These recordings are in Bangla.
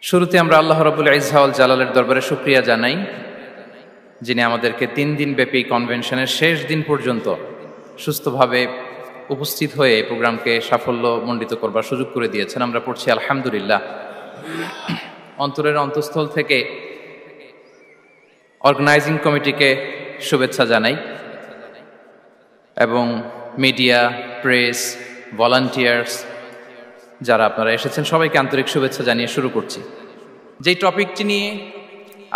শুরুতে আমরা আল্লাহ রাব্বুল ইজ্জা ওয়াল জালালের দরবারে শুকরিয়া জানাই, যিনি আমাদেরকে 3 দিন ব্যাপী কনভেনশনের শেষ দিন পর্যন্ত সুস্থভাবে উপস্থিত হয়ে এই প্রোগ্রামকে সাফল্যমণ্ডিত করবার সুযোগ করে দিয়েছেন। আমরা পড়ছি আলহামদুলিল্লাহ। অন্তরের অন্তঃস্থল থেকে অর্গানাইজিং কমিটিকে শুভেচ্ছা জানাই এবং মিডিয়া, প্রেস, ভলান্টিয়ার্স যারা আপনারা এসেছেন সবাইকে আন্তরিক শুভেচ্ছা জানিয়ে শুরু করছি। যেই টপিকটি নিয়ে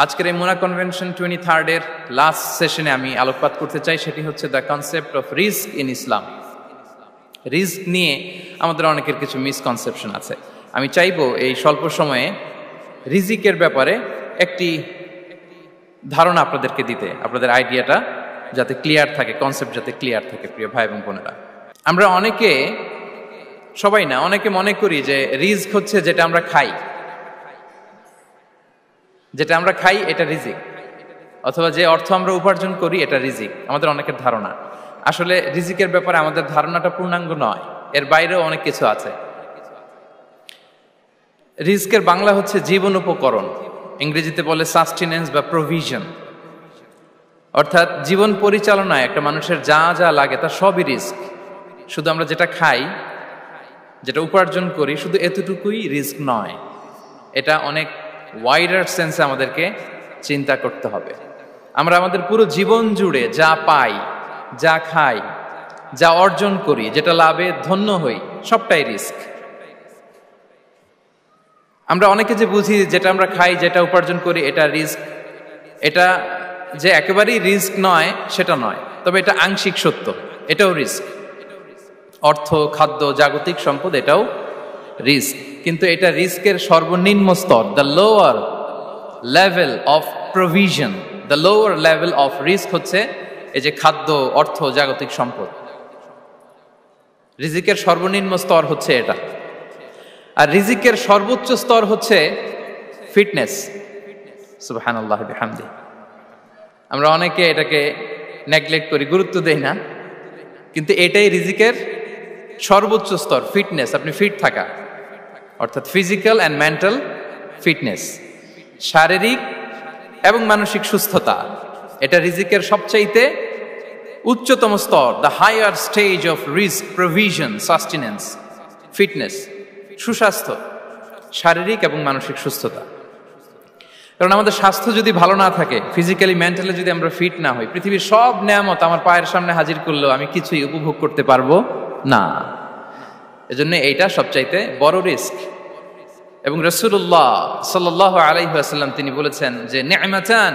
আজকের এই মুনা কনভেনশন 23rd-এর লাস্ট সেশনে আমি আলোকপাত করতে চাই, সেটি হচ্ছে the concept of risk in Islam. Risk নিয়ে আমাদের অনেকের কিছু মিসকনসেপশন আছে। আমি চাইবো এই স্বল্প সময়ে রিজিকের ব্যাপারে একটি ধারণা আপনাদেরকে দিতে, আপনাদের আইডিয়াটা যাতে ক্লিয়ার থাকে, কনসেপ্ট যাতে ক্লিয়ার থাকে। প্রিয় ভাই এবং বোনেরা, আমরা সবাই না, অনেকে মনে করি যে রিস্ক হচ্ছে যেটা আমরা খাই এটা রিজিক, অথবা যে অর্থ আমরা উপার্জন করি এটা রিজিক। আমাদের অনেকের ধারণা। আসলে রিজিকের ব্যাপারে আমাদের ধারণাটা পূর্ণাঙ্গ নয়, এর বাইরেও অনেক কিছু আছে। রিস্কের বাংলা হচ্ছে জীবন উপকরণ, ইংরেজিতে বলে সাস্টেনেন্স বা প্রভিশন। অর্থাৎ জীবন পরিচালনায় একটা মানুষের যা যা লাগে তার সবই রিস্ক। শুধু আমরা যেটা খাই, যেটা উপার্জন করি, শুধু এতটুকুই রিস্ক নয়। এটা অনেক ওয়াইডার সেন্সে আমাদেরকে চিন্তা করতে হবে। আমরা আমাদের পুরো জীবন জুড়ে যা পাই, যা খাই, যা অর্জন করি, যেটা লাভে ধন্য হই, সবটাই রিস্ক। আমরা অনেকে যে বুঝি যেটা আমরা খাই, যেটা উপার্জন করি এটা রিস্ক, এটা যে একেবারেই রিস্ক নয় সেটা নয়, তবে এটা আংশিক সত্য, এটাও রিস্ক। অর্থ, খাদ্য, জাগতিক সম্পদ এটাও রিস্ক, কিন্তু এটা রিস্কের সর্বনিম্ন স্তর। The lower level of provision, the lower level of risk হচ্ছে এই যে খাদ্য, অর্থ, জাগতিক সম্পদ। রিজিকের সর্বনিম্ন স্তর হচ্ছে এটা। আর রিজিকের সর্বোচ্চ স্তর হচ্ছে ফিটনেস। সুবহানাল্লাহ বিহামদি। আমরা অনেকে এটাকে নেগলেক্ট করি, গুরুত্ব দেই না, কিন্তু এটাই রিজিকের সর্বোচ্চ স্তর, ফিটনেস। আপনি ফিট থাকা, অর্থাৎ ফিজিক্যাল অ্যান্ড মেন্টাল ফিটনেস, শারীরিক এবং মানসিক সুস্থতা, এটা রিজিকের সবচাইতে উচ্চতম স্তর। দ্য হায়ার স্টেজ অফ রিস্ক, প্রভিশন, সাস্টেনেন্স, ফিটনেস, সুস্বাস্থ্য, শারীরিক এবং মানসিক সুস্থতা। কারণ আমাদের স্বাস্থ্য যদি ভালো না থাকে, ফিজিক্যালি মেন্টালি যদি আমরা ফিট না হই, পৃথিবীর সব নেয়ামত আমার পায়ের সামনে হাজির করলেও আমি কিছুই উপভোগ করতে পারবো না। এজন্য এইটা সবচাইতে বড় রিস্ক। এবং রাসূলুল্লাহ সাল্লাল্লাহু আলাইহি ওয়াসাল্লাম তিনি বলেছেন যে নি'মাতান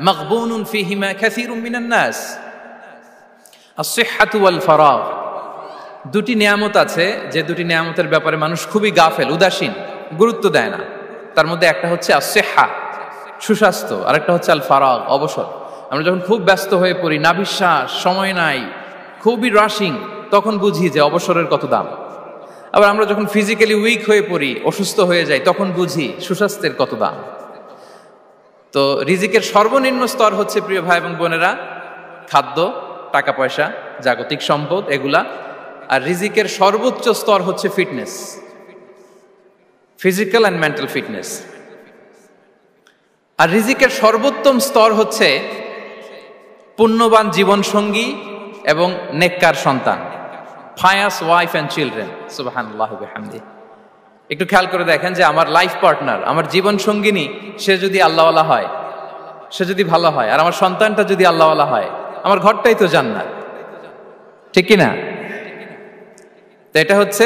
মাগবুনুন ফীহিমা কাসীরুম মিনান নাস, আস-সিহহাতু ওয়াল ফারাগ। দুটি নিয়ামত আছে যে দুটি নিয়ামতের ব্যাপারে মানুষ খুবই গাফেল, উদাসীন, গুরুত্ব দেয় না। তার মধ্যে একটা হচ্ছে আস-সিহহা, সুস্বাস্থ্য, আর একটা হচ্ছে আল ফারাগ, অবসর। আমরা যখন খুব ব্যস্ত হয়ে পড়ি, নাভিশ্বাস, সময় নাই, খুবই রাশিং, তখন বুঝি যে অবসরের কত দাম। আবার আমরা যখন ফিজিক্যালি উইক হয়ে পড়ি, অসুস্থ হয়ে যাই, তখন বুঝি সুস্বাস্থ্যের কত দাম। তো রিজিকের সর্বনিম্ন স্তর হচ্ছে, প্রিয় ভাই এবং বোনেরা, খাদ্য, টাকা পয়সা, জাগতিক সম্পদ, এগুলা। আর রিজিকের সর্বোচ্চ স্তর হচ্ছে fitness, physical and mental fitness. আর রিজিকের সর্বোত্তম স্তর হচ্ছে পুণ্যবান জীবন সঙ্গী এবং নেককার সন্তান, ফায়াস ওয়াইফ অ্যান্ড চিলড্রেন। সুবহানাল্লাহ বিহামদি। একটু খেয়াল করে দেখেন যে আমার লাইফ পার্টনার, আমার জীবন সঙ্গিনী, সে যদি আল্লাহওয়ালা হয়, সে যদি ভালো হয়, আর আমার সন্তানটা যদি আল্লাহওয়ালা হয়, আমার ঘরটাই তো জান্নাত, ঠিক কিনা? তো এটা হচ্ছে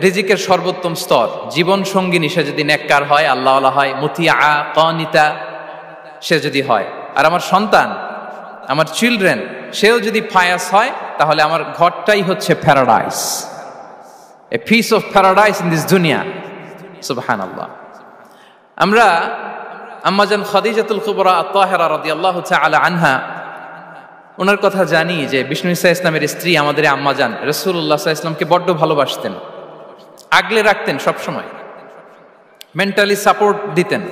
রিজিকের সর্বোত্তম স্তর। জীবন সঙ্গিনী সে যদি নেককার হয়, আল্লাহওয়ালা হয়, মুতিয়া কানিতা সে যদি হয়, আর আমার সন্তান, আমার চিলড্রেন, সেও যদি ফায়াস হয়, তাহলে আমার ঘরটাই হচ্ছে paradise, a piece of paradise in this দুনিয়া। সুবহানাল্লাহ। আমরা আম্মাজান খাদিজাতুল কুবরা আত-তাহিরা রাদিয়াল্লাহু তাআলা আনহা, ওনার কথা জানি যে বিষ্ণু ঈসা ইসলামের স্ত্রী আমাদের আম্মাজান রাসূলুল্লাহ সাল্লাল্লাহু আলাইহি ওয়াসাল্লামকে বড্ড ভালোবাসতেন, আগলে রাখতেন সবসময়, মেন্টালি সাপোর্ট দিতেন,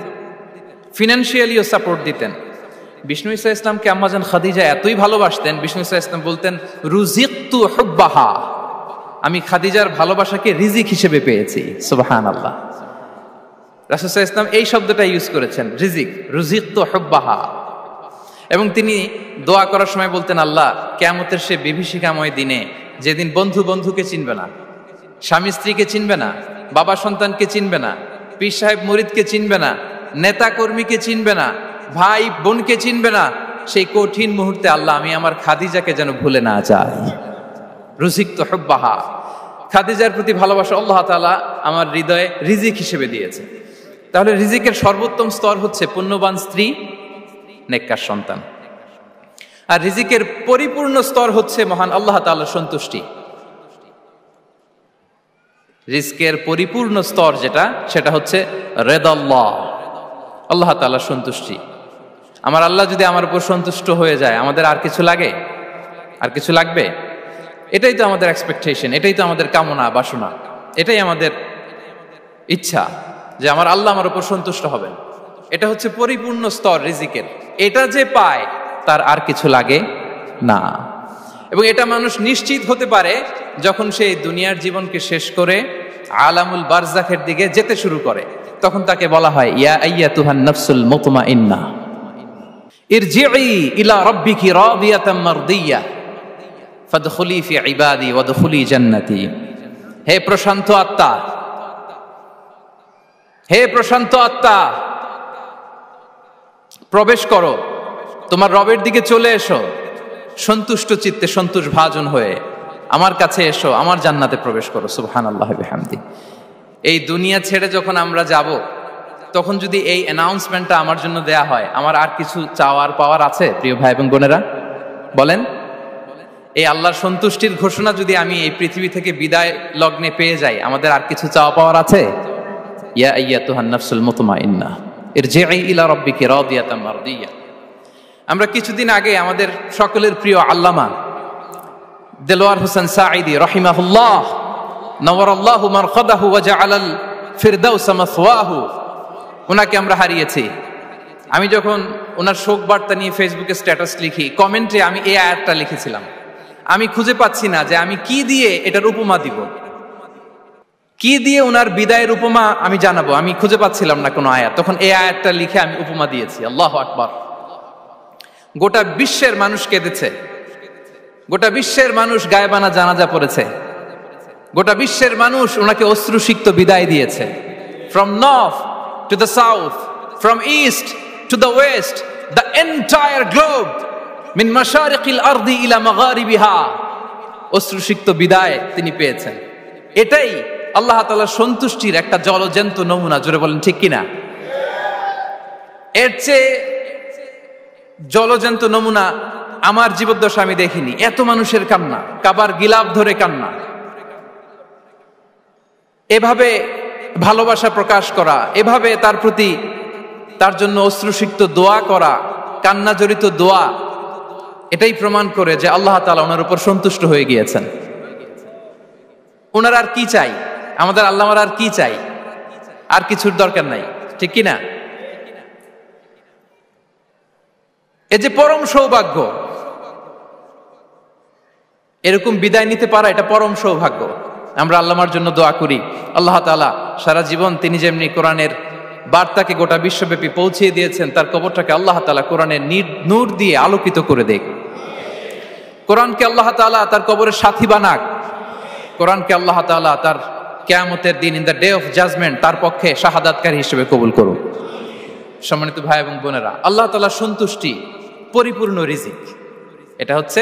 ফিনান্সিয়ালিও সাপোর্ট দিতেন। বিষ্ণু ঈসা ইসলামকে আম্মাজান খাদিজা এতই ভালোবাসতেন, বিষ্ণু ঈসা ইসলাম বলতেন রুজিকতু হুব্বাহা, আমি খাদিজার ভালোবাসাকে রিজিক হিসেবে পেয়েছি। সুবহানাল্লাহ। রাসূল সাল্লাল্লাহু আলাইহি ওয়াসাল্লাম এই শব্দটা ইউজ করেছেন, রিজিক, রুজিকতু হুব্বাহা। এবং তিনি দোয়া করার সময় বলতেন, আল্লাহ কিয়ামতের সে বিভীষিকাময় দিনে যেদিন বন্ধু বন্ধুকে চিনবে না, স্বামী স্ত্রীকে চিনবে না, বাবা সন্তানকে চিনবে না, পীর সাহেব মুরিদকে চিনবে না, নেতা কর্মীকে চিনবে না, ভাই বোনকে চিনবে না, সেই কঠিন মুহূর্তে আল্লাহ আমি আমার খাদিজাকে যেন ভুলে না যাই। রুজিকতু হুব্বাহা, খাদিজার প্রতি ভালোবাসা আল্লাহ তাআলা আমার হৃদয়ে রিজিক হিসেবে দিয়েছে। তাহলে রিজিকের সর্বোত্তম স্তর হচ্ছে পুণ্যবান স্ত্রী, নেককার সন্তান। আর রিজিকের পরিপূর্ণ স্তর হচ্ছে মহান আল্লাহ তাআলার সন্তুষ্টি। রিজকের পরিপূর্ণ স্তর যেটা, সেটা হচ্ছে রিদাল্লাহ, আল্লাহ তাআলার সন্তুষ্টি। আমার আল্লাহ যদি আমার উপর সন্তুষ্ট হয়ে যায়, আমাদের আর কিছু লাগে? আর কিছু লাগবে? এটাই তো আমাদের এক্সপেকটেশন, এটাই তো আমাদের কামনা বাসনা, এটাই আমাদের ইচ্ছা যে আমার আল্লাহ আমার উপর সন্তুষ্ট হবেন। এটা হচ্ছে পরিপূর্ণ স্তর রিজিকের। এটা যে পায় তার আর কিছু লাগে না। এবং এটা মানুষ নিশ্চিত হতে পারে যখন সে দুনিয়ার জীবনকে শেষ করে আলামুল বারজাখের দিকে যেতে শুরু করে। তখন তাকে বলা হয়, ইয়া আইয়াতুহান নাফসুল মুতমাইন্নাহ ইরজিই ইলা রাব্বিকি রাদিয়াতাম মারদিয়াহ ফাদখুলি ফি ইবাদি ওয়াদখুলি জান্নাতি। হে প্রশান্ত আত্মা, হে প্রশান্ত আত্মা, প্রবেশ করো, তোমার রবের দিকে চলে এসো, সন্তুষ্ট চিত্তে সন্তোষ ভাজন হয়ে আমার কাছে এসো, আমার জান্নাতে প্রবেশ করো। সুবহানাল্লাহি ওয়া বিহামদি। এই দুনিয়া ছেড়ে যখন আমরা যাব, তখন যদি এই অ্যানাউন্সমেন্টটা আমার জন্য দেয়া হয়, আমার আর কিছু চাওয়ার পাওয়ার আছে? প্রিয় ভাই এবং বোনেরা বলেন, এই আল্লাহর সন্তুষ্টির ঘোষণা যদি আমি এই পৃথিবী থেকে বিদায় লগ্নে পেয়ে যাই, আমাদের আর কিছু চাওয়া পাওয়ার আছে? ইয়া আইয়াতুহান নাফসুল মুতমাইন্নাহ ইরজিই ইলা রাব্বিকি রাদিয়াতাম মারদিয়াহ। আমরা কিছুদিন আগে আমাদের সকলের প্রিয় আল্লামা দেলোয়ার হোসেন সাঈদী রাহিমাহুল্লাহ নওয়ারাল্লাহু মারকাদাহু ওয়া জাআলাল ফিরদাউসা মাসওয়াহু, ওনাকে আমরা হারিয়েছি। আমি যখন ওনার শোক বার্তা নিয়ে ফেসবুকে স্ট্যাটাস লিখি, কমেন্টে আমি এই আয়াতটা লিখেছিলাম। আমি খুঁজে পাচ্ছি না যে আমি কি দিয়ে এটার উপমা দিব, কি দিয়ে ওনার বিদায়ের উপমা আমি জানাবো। আমি খুঁজে পাচ্ছিলাম না কোনো আয়াত। তখন এই আয়াতটা লিখে আমি উপমা দিয়েছি। আল্লাহু আকবার। গোটা বিশ্বের মানুষ কেঁদেছে, গোটা বিশ্বের মানুষ গায়েবানা জানাজা পড়েছে, গোটা বিশ্বের মানুষ ওনাকে অশ্রুসিক্ত বিদায় দিয়েছে। From north to the south, from east to the west, the entire globe, মিন মাশারিকিল আরদি ইলা মাগারিবিহা, অশ্রুসিক্ত বিদায় তিনি পেয়েছেন। এটাই আল্লাহ তাআলার সন্তুষ্টির একটা জলজ্যান্ত নমুনা। জোরে বলেন ঠিক কিনা? এর চেয়ে জলজ্যান্ত নমুনা আমার জীবদ্দশা আমি দেখিনি। এত মানুষের কান্না, কাবার গিলাফ ধরে কান্না, এভাবে ভালোবাসা প্রকাশ করা, এভাবে তার প্রতি তার জন্য অশ্রুসিক্ত দোয়া করা, কান্না জড়িত দোয়া, এটাই প্রমাণ করে যে আল্লাহ তাআলা ওনার উপর সন্তুষ্ট হয়ে গিয়েছেন। ওনার আর কি চাই? আমাদের আল্লাহর আর কি চাই? আর কিছুর দরকার নাই, ঠিক কিনা? এ যে পরম সৌভাগ্য, এরকম বিদায় নিতে পারা এটা পরম সৌভাগ্য। আমরা আল্লাহর জন্য দোয়া করি, আল্লাহ তাআলা সারা জীবন তিনি যেমনি কোরআনের বার্তাকে গোটা বিশ্বব্যাপী পৌঁছিয়ে দিয়েছেন, তার কবরটাকে আল্লাহ তাআলা কোরআনের নূর দিয়ে আলোকিত করে দেখ। কোরআনকে আল্লাহ তাআলা তার কবরের সাথী বানাক। কোরআনকে আল্লাহ তাআলা তার কিয়ামতের দিন, in the day of judgement, তার পক্ষে শাহাদাতকারী হিসেবে কবুল করুন। সম্মানিত ভাই এবং বোনেরা, আল্লাহ তাআলার সন্তুষ্টি পরিপূর্ণ রিজিক। এটা হচ্ছে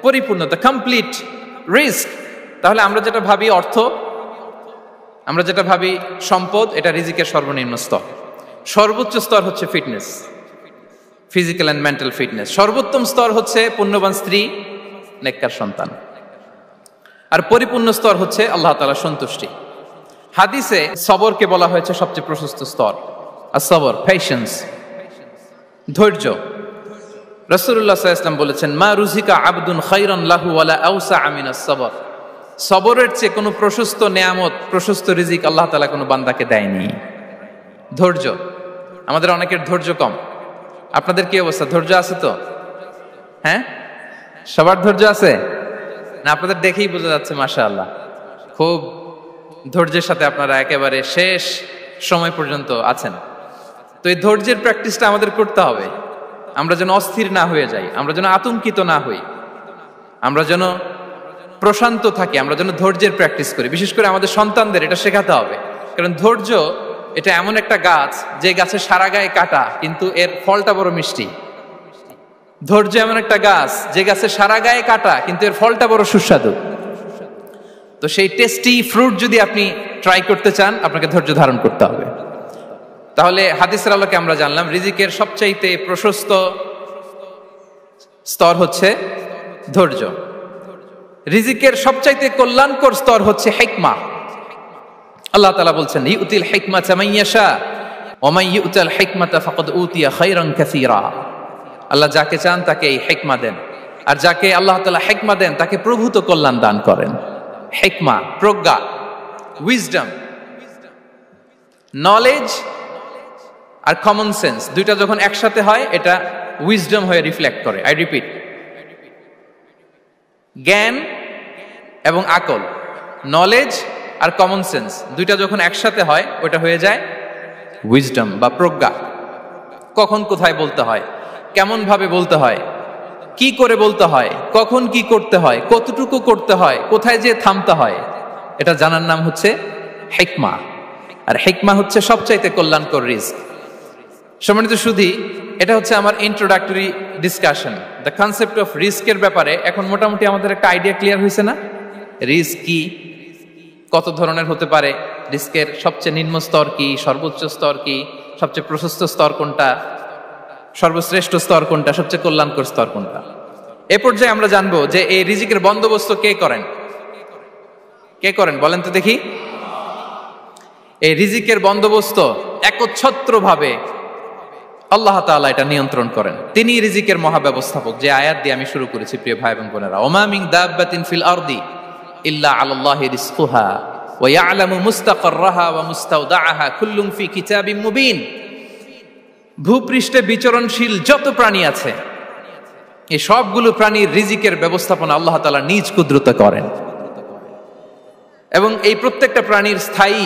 পরিপূর্ণ, দ্য কমপ্লিট রিস্ক। তাহলে আমরা যেটা ভাবি অর্থ, আমরা যেটা ভাবি সম্পদ, এটা রিজিকের সর্বনিম্ন স্তর। সর্বোচ্চ স্তর হচ্ছে fitness, physical and mental fitness. সর্বোত্তম স্তর হচ্ছে পুণ্যবান স্ত্রী, নেককার সন্তান। আর পরিপূর্ণ স্তর হচ্ছে আল্লাহ তাআলার সন্তুষ্টি। হাদিসে সবরকে বলা হয়েছে সবচেয়ে প্রশস্ত স্তর। আর সবর, পেশেন্স, ধৈর্য। রাসূলুল্লাহ সাল্লাল্লাহু আলাইহি ওয়াসাল্লাম বলেছেন, মা রুজিকা আবদুন খায়রান লাহু ওয়ালা আওসা মিনাস সবর। সবরের চেয়ে কোনো প্রশস্ত নেয়ামত, প্রশস্ত রিজিক আল্লাহ তাআলা কোনো বান্দাকে দেয়নি। ধৈর্য। আমাদের অনেকের ধৈর্য কম। আপনাদের কি অবস্থা? ধৈর্য আছে তো? হ্যাঁ, সবার ধৈর্য আছে না? আপনাদের দেখেই বোঝা যাচ্ছে মাশাআল্লাহ, খুব ধৈর্যের সাথে আপনারা একেবারে শেষ সময় পর্যন্ত আছেন। তো এই ধৈর্যের প্র্যাকটিসটা আমাদের করতে হবে। আমরা যেন অস্থির না হয়ে যাই, আমরা যেন আতঙ্কিত না হই, আমরা যেন প্রশান্ত থাকি, আমরা যেন ধৈর্যের প্র্যাকটিস করি। বিশেষ করে আমাদের সন্তানদের এটা শেখাতে হবে, কারণ ধৈর্য এটা এমন একটা গাছ যে গাছের সারা গায়ে কাটা কিন্তু এর ফলটা বড় মিষ্টি। ধৈর্য এমন একটা গাছ যে গাছের সারা গায়ে কাটা কিন্তু এর ফলটা বড় সুস্বাদু। তো সেই টেস্টি ফ্রুট যদি আপনি ট্রাই করতে চান, আপনাকে ধৈর্য ধারণ করতে হবে। তাহলে হাদিসের আলোকে আমরা জানলাম রিজিকের সবচাইতে প্রশস্ত স্তর হচ্ছে ধৈর্য। রিজিকের সবচাইতে কল্যাণকর স্তর হচ্ছে হিকমা। আল্লাহ তাআলা বলছেন ইউতিল হিকমাতা মান ইয়াশা ওয়া মান ইউতাল হিকমাতা ফাকাদ উতিয়া খায়রান কাসীরা। আল্লাহ যাকে চান তাকে এই হিকমা দেন, আর যাকে আল্লাহ তাআলা হিকমা দেন তাকে প্রভূত কল্যাণ দান করেন। হিকমা, প্রজ্ঞা, উইজডম, নলেজ আর কমন সেন্স দুইটা যখন একসাথে হয় এটা উইজডম হয়ে রিফ্লেক্ট করে। আই রিপিট, জ্ঞান এবং আকল, নলেজ আর কমন সেন্স দুইটা যখন একসাথে হয় ওটা হয়ে যায় উইজডম বা প্রজ্ঞা। কখন কোথায় বলতে হয়, কেমন ভাবে বলতে হয়, কি করে বলতে হয়, কখন কি করতে হয়, কতটুকু করতে হয়, কোথায় যে থামতে হয়, এটা জানার নাম হচ্ছে হিকমা। আর হিকমা হচ্ছে সবচাইতে কল্যাণকর রিস্ক। সম্মানিত শুধু এটা হচ্ছে আমার introductory discussion. The concept of রিস্কের ব্যাপারে এখন মোটামুটি আমাদের একটা আইডিয়া ক্লিয়ার হয়েছে না? রিস্ক কি, কত ধরনের হতে পারে, রিস্কের সবচেয়ে নিম্ন স্তর কি, সর্বোচ্চ স্তর কি, সবচেয়ে প্রশস্ত স্তর কোনটা, সর্বশ্রেষ্ঠ স্তর কোনটা, সবচেয়ে কল্যাণকর স্তর কোনটা। এ পর্যায়ে আমরা জানবো যে এই রিজিকের বন্দোবস্ত কে করেন। কে করেন বলেন তো দেখি? এই রিজিকের বন্দোবস্ত একচ্ছত্রভাবে আল্লাহ তাআলা এটা নিয়ন্ত্রণ করেন। তিনি রিজিকের মহাব্যবস্থাপক। যে আয়াত দিয়ে আমি শুরু করেছি প্রিয় ভাই এবং বোনেরা, ওমা মিন দাব্বাতিন ফিল আরদি ইল্লা আলাল্লাহি রিজকুহা ওয়া ইয়ালামু মুস্তাকাররাহা ওয়া মুস্তাওদাআহা কুল্লুম ফি কিতাবিম মুবিন। ভূপৃষ্ঠে বিচরণশীল যত প্রাণী আছে এই সবগুলো প্রাণীর রিজিকের ব্যবস্থাপনা আল্লাহ তাআলা নিজ কুদরতে করেন, এবং এই প্রত্যেকটা প্রাণীর স্থায়ী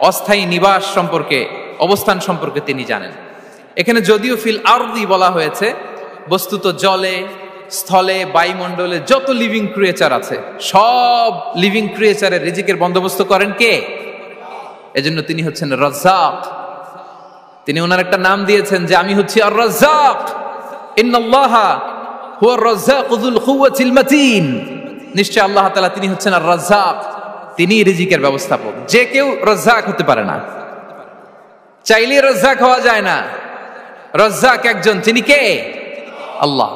অস্থায়ী নিবাস সম্পর্কে, অবস্থান সম্পর্কে তিনি জানেন। এখানে যদিও ফিল আরদি বলা হয়েছে, বস্তুত জলে, স্থলে, বায়ুমণ্ডলে যত লিভিং ক্রিয়েচার আছে সব লিভিং ক্রিয়েচারের রিজিকের বন্দোবস্ত করেন কে? এজন্য তিনি হচ্ছেন রাজ্জাক। তিনি ওনার একটা নাম দিয়েছেন যে আমি হচ্ছি আর রাজ্জাক, ইন্নাল্লাহা হুয়ার রাজ্জাকু যুল কুওয়াতিল মাতিন। নিশ্চয় আল্লাহ তাআলা তিনি হচ্ছেন আর রাজ্জাক, তিনি রিজিকের ব্যবস্থাপক। যে কেউ রাজ্জাক হতে পারে না, চাইলে রাজ্জাক হওয়া যায় না। রাজ্জাক একজন, তিনি কে? আল্লাহ।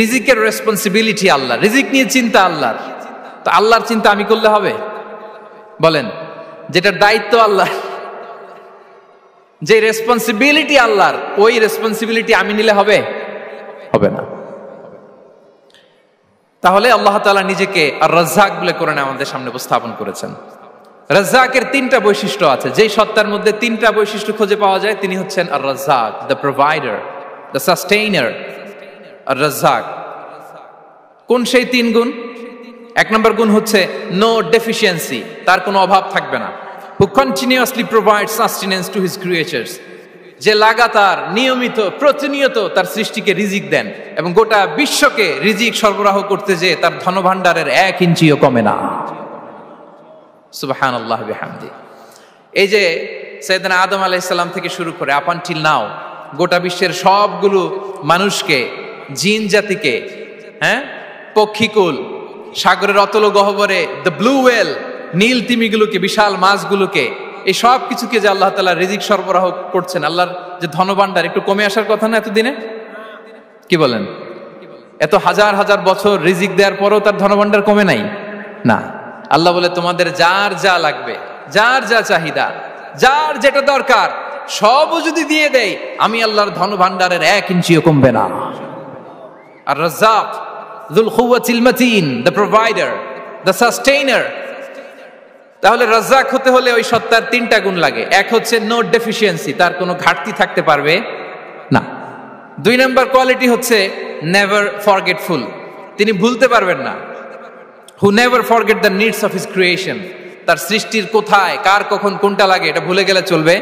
রিজিকের রেসপন্সিবিলিটি আল্লাহ, রিজিক নিয়ে চিন্তা আল্লাহর। তো আল্লাহর চিন্তা আমি করলে হবে? বলেন, যেটার দায়িত্ব আল্লাহ, যে রেসপন্সিবিলিটি আল্লাহর, ওই রেসপন্সিবিলিটি আমি নিলে হবে? হবে না। তাহলে আল্লাহ তাআলা নিজেকে আর রাজ্জাক বলে কোরআনে আমাদের সামনে উপস্থাপন করেছেন। রাজ্জাকের তিনটা বৈশিষ্ট্য আছে। যেই সত্তার মধ্যে তিনটা বৈশিষ্ট্য খুঁজে পাওয়া যায় তিনি হচ্ছেন আর রাজ্জাক, দ্য প্রোভাইডার, দ্য সাস্টেইনার। আর রাজ্জাক কোন সেই তিন গুণ? এক নম্বর গুণ হচ্ছে নো ডেফিসিয়েন্সি, তার কোনো অভাব থাকবে না। হু continuously provide sustenance to his creatures, যে লাগাতার, নিয়মিত, প্রতিনিয়ত তার সৃষ্টিকে রিজিক দেন এবং গোটা বিশ্বকে রিজিক সরবরাহ করতে যে তার ধনভাণ্ডারের 1 ইঞ্চিও কমে না। সুবহানাল্লাহ বিহামদি। এই যে সাইয়েদনা আদম আলাইহিস সালাম থেকে শুরু করে আপ আনটিল নাও গোটা বিশ্বের সবগুলো মানুষকে, জিন জাতিকে, পক্ষীকুল, সাগরের অতল গহ্বরে দ্য ব্লু ওয়েল, নীল তিমিগুলোকে, বিশাল মাছগুলোকে, এই সব কিছুকে যে আল্লাহ তাআলা রিজিক সরবরাহ করছেন, আল্লাহর যে ধনভাণ্ডার একটু কমে আসার কথা না এতদিনে? কি বলেন? এত হাজার হাজার বছর রিজিক দেওয়ার পরেও তার ধনভাণ্ডার কমে নাই না। আল্লাহ বলে তোমাদের যার যা লাগবে, যার যা চাহিদা, যার যেটা দরকার সবও যদি দিয়ে দেয় আমি আল্লাহর ধনভাণ্ডারের 1 ইঞ্চিও কমবে না। আর Razzak যুল কুওয়াতিল মাতিন, the provider, the sustainer. তাহলে রাজ্জাক হতে হলে ওই সত্তার তিনটা গুণ লাগে। এক হচ্ছে নো ডেফিসিয়েন্সি, তার কোনো ঘাটতি থাকতে পারবে না। 2 নম্বর কোয়ালিটি হচ্ছে নেভার ফরগেটফুল, তিনি ভুলতে পারবেন না। Who never forget the needs of his creation, তার সৃষ্টির কোথায় কার কখন কোনটা লাগে এটা ভুলে গেলে চলবে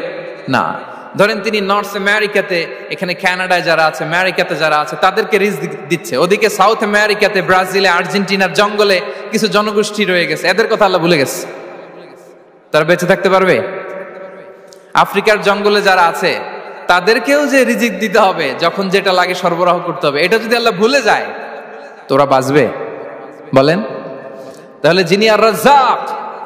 না। ধরেন তিনি নর্থ আমেরিকাতে, এখানে কানাডায় যারা আছে, আমেরিকাতে যারা আছে, তাদেরকে রিস্ক দিচ্ছে। ওদিকে সাউথ আমেরিকাতে, ব্রাজিলে, আর্জেন্টিনার জঙ্গলে কিছু জনগোষ্ঠী রয়ে গেছে, এদের কথা আল্লাহ ভুলে গেছে। তারা বেঁচে থাকতে পারবে? আফ্রিকার জঙ্গলে যারা আছে তাদেরকেও যে রিজিক দিতে হবে, যখন যেটা লাগে সরবরাহ করতে হবে, এটা যদি আল্লাহ ভুলে যায় তোরা বাঁচবে? বলেন। তাহলে যিনি আর রাজ্জাক,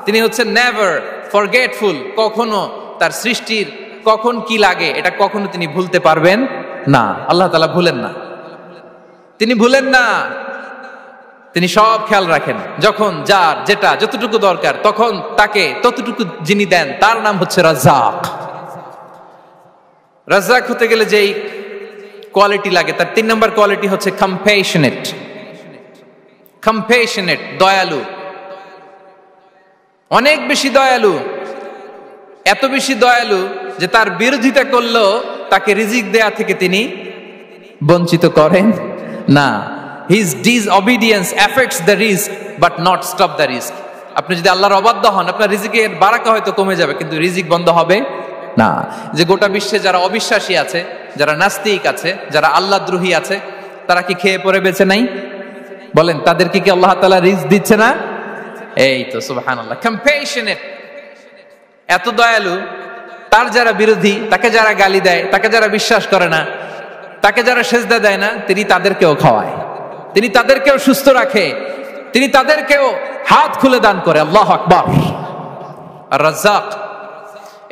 তিনি হচ্ছেন নেভার ফরগেটফুল। কখনো তার সৃষ্টির কখন কি লাগে এটা কখনো তিনি ভুলতে পারবেন না। আল্লাহ তাআলা ভুলেন না, তিনি ভুলেন না, তিনি সব খেয়াল রাখেন। যখন যার যেটা যতটুকু দরকার তখন তাকে ততটুকু যিনি দেন তার নাম হচ্ছে রাজ্জাক। রাজ্জাক হতে গেলে যেই কোয়ালিটি লাগে তার 3 নম্বর কোয়ালিটি হচ্ছে কম্প্যাশনেট। কম্প্যাশনেট, দয়ালু, অনেক বেশি দয়ালু। এত বেশি দয়ালু যে তার বিরোধিতা করলেও তাকে রিজিক দেয়া থেকে তিনি বঞ্চিত করেন না। His disobedience affects the risk but not stop the risk. আপনি যদি আল্লাহর অবাধ্য হন, আপনার রিজিকের বারাকা হয়তো কমে যাবে, কিন্তু রিজিক বন্ধ হবে না। যে গোটা বিশ্বে যারা অবিশ্বাসী আছে, যারা নাস্তিক আছে, যারা আল্লাহদ্রোহী আছে, তারা কি খেয়ে পরে বেঁচে নাই? বলেন, তাদেরকে কি আল্লাহ তাআলা রিজিক দিচ্ছে না? এই তো সুবহানাল্লাহ। কম্প্যাশনেট, এত দয়ালু, তার যারা বিরোধী, তাকে যারা গালি দেয়, তাকে যারা বিশ্বাস করে না, তাকে যারা সেজদা দেয় না, তিনি তাদেরকেও খাওয়ায়, তিনি তাদেরকেও সুস্থ রাখে, তিনি তাদেরকেও হাত খুলে দান করে। আল্লাহু আকবার। আর রাজ্জাক,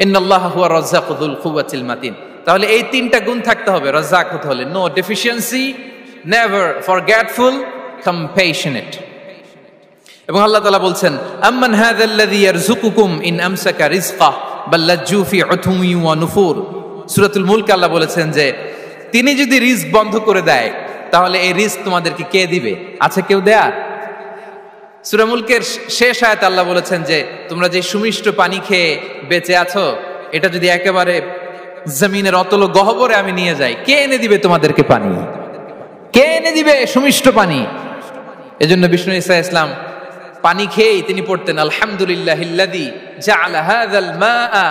ইন্নাল্লাহা হুয়া রাজ্জাকু যুল কুওয়াতিল মাতিন। তাহলে এই 3টা গুণ থাকতে হবে রাজ্জাক হতে হলে। No deficiency, never forgetful, compassionate. এবং আল্লাহ তাআলা বলছেন, আম্মান হাযাল্লাযী ইয়ারযুকুকুম ইন আমসাকা রিজকাহু বাল লাজ্জু ফি উতুমি ওয়া নুফুর। সূরাতুল মুলক আল্লাহ বলেছেন যে তিনি যদি রিজক বন্ধ করে দেয় তাহলে এই রিজক তোমাদেরকে কে দিবে? আছে কেউ দেয়ার? সূরা মুলকের শেষ আয়াতে আল্লাহ বলেছেন যে তোমরা যে সুমিষ্ট পানি খেয়ে বেঁচে আছো, এটা যদি একেবারে জমিনের অতল গহ্বরে আমি নিয়ে যাই, কে এনে দিবে তোমাদেরকে পানি? কে এনে দিবে সুমিষ্ট পানি? এজন্য বিষ্ণু ঈসা ইসলাম পানি খেয়েই তিনি পড়তেন, আলহামদুলিল্লাহিল্লাযী জাআলা হাযাল মাআ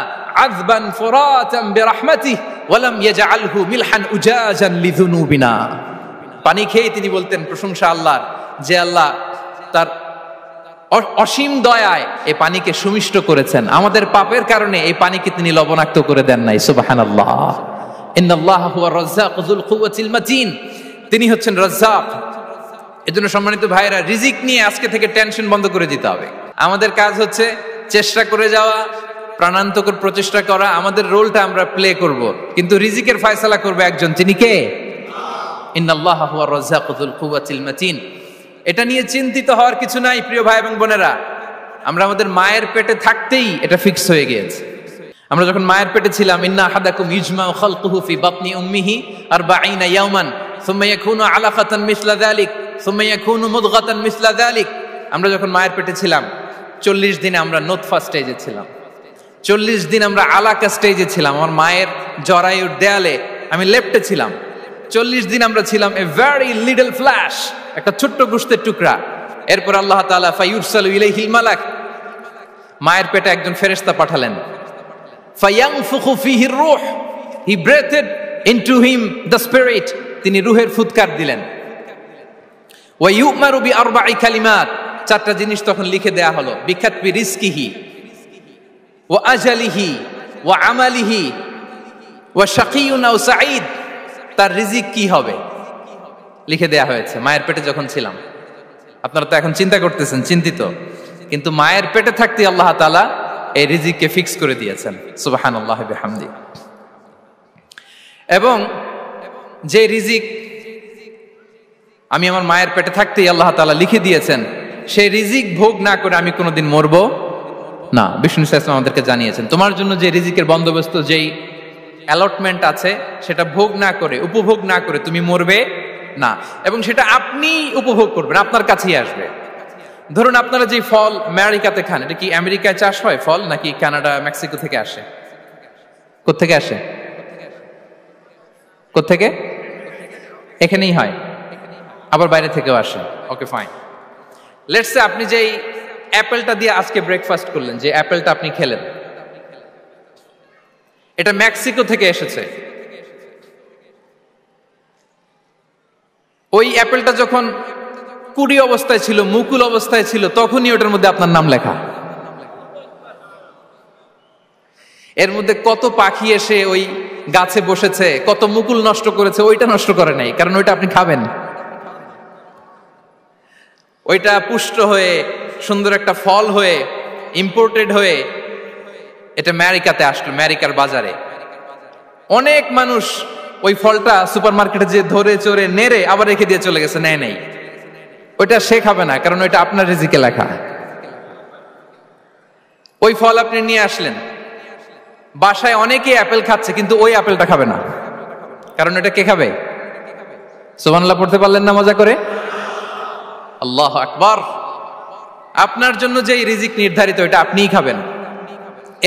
আযবান ফুরাতান বিরাহমাতিহি ওয়া লাম ইয়াজআলহু মিলহান উজাজান লিযুনুবিনা। পানি খেয়েই তিনি বলতেন প্রশংসা আল্লাহর, যে আল্লাহ তার অসীম দয়ায় এই পানিকে সুমিষ্ট করেছেন, আমাদের পাপের কারণে এই পানিকে তিনি লবণাক্ত করে দেন নাই। সুবহানাল্লাহ। ইন্নাল্লাহা হুয়া রাজ্জাকু যুল কুওয়াতিল মাতিন। তিনি হচ্ছেন রাজ্জাক। এজন্য সম্মানিত ভাইরা, রিজিক নিয়ে আজকে থেকে টেনশন বন্ধ করে দিতে হবে। আমাদের কাজ হচ্ছে চেষ্টা করে যাওয়া, প্রাণান্তকর প্রচেষ্টা করা, আমাদের রোলটা আমরা প্লে করব, কিন্তু রিজিকের ফয়সালা করবে একজন, তিনি কে? ইন্নাল্লাহা হুয়া রাজ্জাকু যুল কুওয়াতিল মাতিন। এটা নিয়ে চিন্তিত হওয়ার কিছু নাই প্রিয় ভাই এবং বোনেরা। আমরা আমাদের মায়ের পেটে থাকতেই এটা ফিক্স হয়ে গিয়েছে। আমরা যখন মায়ের পেটে ছিলাম, ইন্না আহাদাকুম ইজমাউ খালকুহু ফি বাতনি উম্মিহি 40 ইয়াওমান সুম্মা ইয়াকুনু আলাকাতান মিসলা যালিক সুম্মা ইয়াকুনু মুদগাতান মিসলা যালিক। আমরা যখন মায়ের পেটে ছিলাম 40 দিন আমরা নুতফা স্টেজে ছিলাম, 40 দিন আমরা আলাকা স্টেজে ছিলাম। আমার মায়ের জরায়ুর দেয়ালে আমি লেপ্টে ছিলাম। 40 দিন আমরা ছিলাম এ ভেরি লিটল ফ্ল্যাশ, একটা ছোট্ট গোশতের টুকরা। এরপর আল্লাহ তাআলা ফায়ুরসালু ইলাইহিল মালাক, মায়ের পেটে একজন ফেরেশতা পাঠালেন। ফায়ানফুখু ফিহির রূহ, he breathed into him the spirit, তিনি রূহের ফুৎকার দিলেন। ওয়া ইউমারু বিআরবা'i কালিমাত, 4টা জিনিস তখন লিখে দেয়া হলো। বিকাতবি রিজকিহি ওয়া আজালিহি ওয়া আমালিহি ওয়া শাকিয়ুন আও সাঈদ, তার রিজিক কি হবে লিখে দেয়া হয়েছে মায়ের পেটে যখন ছিলাম। আপনারা তো এখন চিন্তা করতেছেন, চিন্তিত, কিন্তু মায়ের পেটে থাকতে আল্লাহ তাআলা এই রিজিককে ফিক্স করে দিয়েছেন। সুবহানাল্লাহি ওয়া বিহামদি। এবং যে রিজিক আমি আমার মায়ের পেটে থাকতেই আল্লাহ তাআলা লিখে দিয়েছেন, সেই রিজিক ভোগ না করে আমি কোনোদিন মরবো না। বিষ্ণু ইসলাম আমাদেরকে জানিয়েছেন, তোমার জন্য যে রিজিকের বন্দোবস্ত, যেই অ্যালটমেন্ট আছে, সেটা ভোগ না করে, উপভোগ না করে তুমি মরবে না। এবং সেটা আপনি উপভোগ করবেন, আপনার কাছেই আসবে। ধরুন আপনারা যে ফল আমেরিকাতে খান, এটা কি আমেরিকায় চাষ হয় ফল, নাকি কানাডা মেক্সিকো থেকে আসে? কোত্থেকে আসে? কোত্থেকে? এখানেই হয়, আবার বাইরে থেকেও আসে। Okay fine. লেটস সে আপনি যেই অ্যাপেলটা দিয়ে আজকে ব্রেকফাস্ট করলেন, যে অ্যাপেলটা আপনি খেলেন, এটা মেক্সিকো থেকে এসেছে। ওই অ্যাপেলটা যখন কুড়ি অবস্থায় ছিল, মুকুল অবস্থায় ছিল, তখনই ওটার মধ্যে আপনার নাম লেখা। এর মধ্যে কত পাখি এসে ওই গাছে বসেছে, কত মুকুল নষ্ট করেছে, ওইটা নষ্ট করে নাই, কারণ ওইটা আপনি খাবেন। ওইটা পুষ্ট হয়ে সুন্দর একটা ফল হয়ে ইম্পোর্টেড হয়ে এটা আমেরিকাতে আসলো, আমেরিকার বাজারে। অনেক মানুষ ওই ফলটা সুপার মার্কেটে যে ধরে চড়ে নেড়ে আবার রেখে দিয়ে চলে গেছে, নেয় নেই। ওইটা সে খাবে না, কারণ ওইটা আপনার রিজিকে লেখা। ওই ফল আপনি নিয়ে আসলেন, বাসায় অনেকে অ্যাপেল খাচ্ছে, কিন্তু ওই অ্যাপেলটা খাবে না, কারণ এটা কে খাবে? সুবহানাল্লাহ পড়তে পারলেন না মজা করে? আল্লাহু আকবার। আপনার জন্য যে রিজিক নির্ধারিত, এটা আপনিই খাবেন।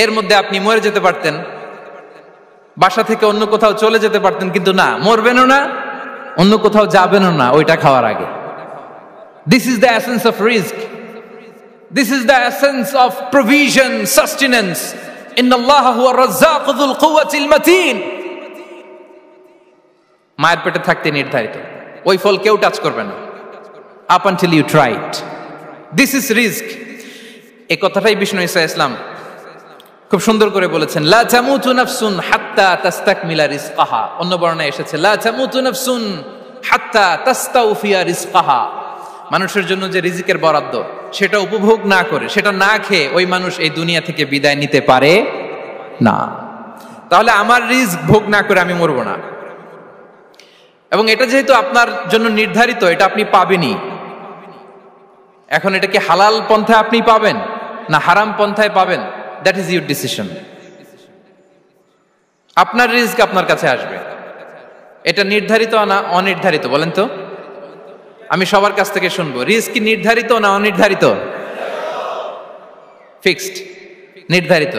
এর মধ্যে আপনি মরে যেতে পারতেন, বাসা থেকে অন্য কোথাও চলে যেতে পারতেন, কিন্তু না, মরবেনও না, অন্য কোথাও যাবেনও না ওইটা খাওয়ার আগে। This is the essence of risk, this is the essence of provision, sustenance. ইন্নাল্লাহা হুয়া রাজ্জাকু যুল কুওয়াতিল মাতিন। মায়ের পেটে থাকতে নির্ধারিত, ওই ফল কেউ টাচ করবে না up until you try it. This is risk. এই কথাটাই বিষ্ণু ঈসা ইসলাম খুব সুন্দর করে বলেছেন, লা তামুতু নাফসুন হাত্তা তাস্তাকমিলা রিজকাহা। অন্য বর্ণনায় এসেছে লা তামুতু নাফসুন হাত্তা তাস্তাউফিয়া রিজকাহা। মানুষের জন্য যে রিজিকের বরাদ্দ, সেটা উপভোগ না করে, সেটা না খেয়ে ওই মানুষ এই দুনিয়া থেকে বিদায় নিতে পারে না। তাহলে আমার রিস্ক ভোগ না করে আমি মরবো না, এবং এটা যেহেতু আপনার জন্য নির্ধারিত, এটা আপনি পাবেনই। এখন এটা কি হালাল পন্থায় আপনি পাবেন না হারাম পন্থায় পাবেন, দ্যাট ইজ ইউর ডিসিশন। আপনার রিস্ক আপনার কাছে আসবে, এটা নির্ধারিত না অনির্ধারিত? বলেন তো, আমি সবার কাছ থেকে শুনবো, রিস্ক কি নির্ধারিত না অনির্ধারিত? ফিক্সড, নির্ধারিত।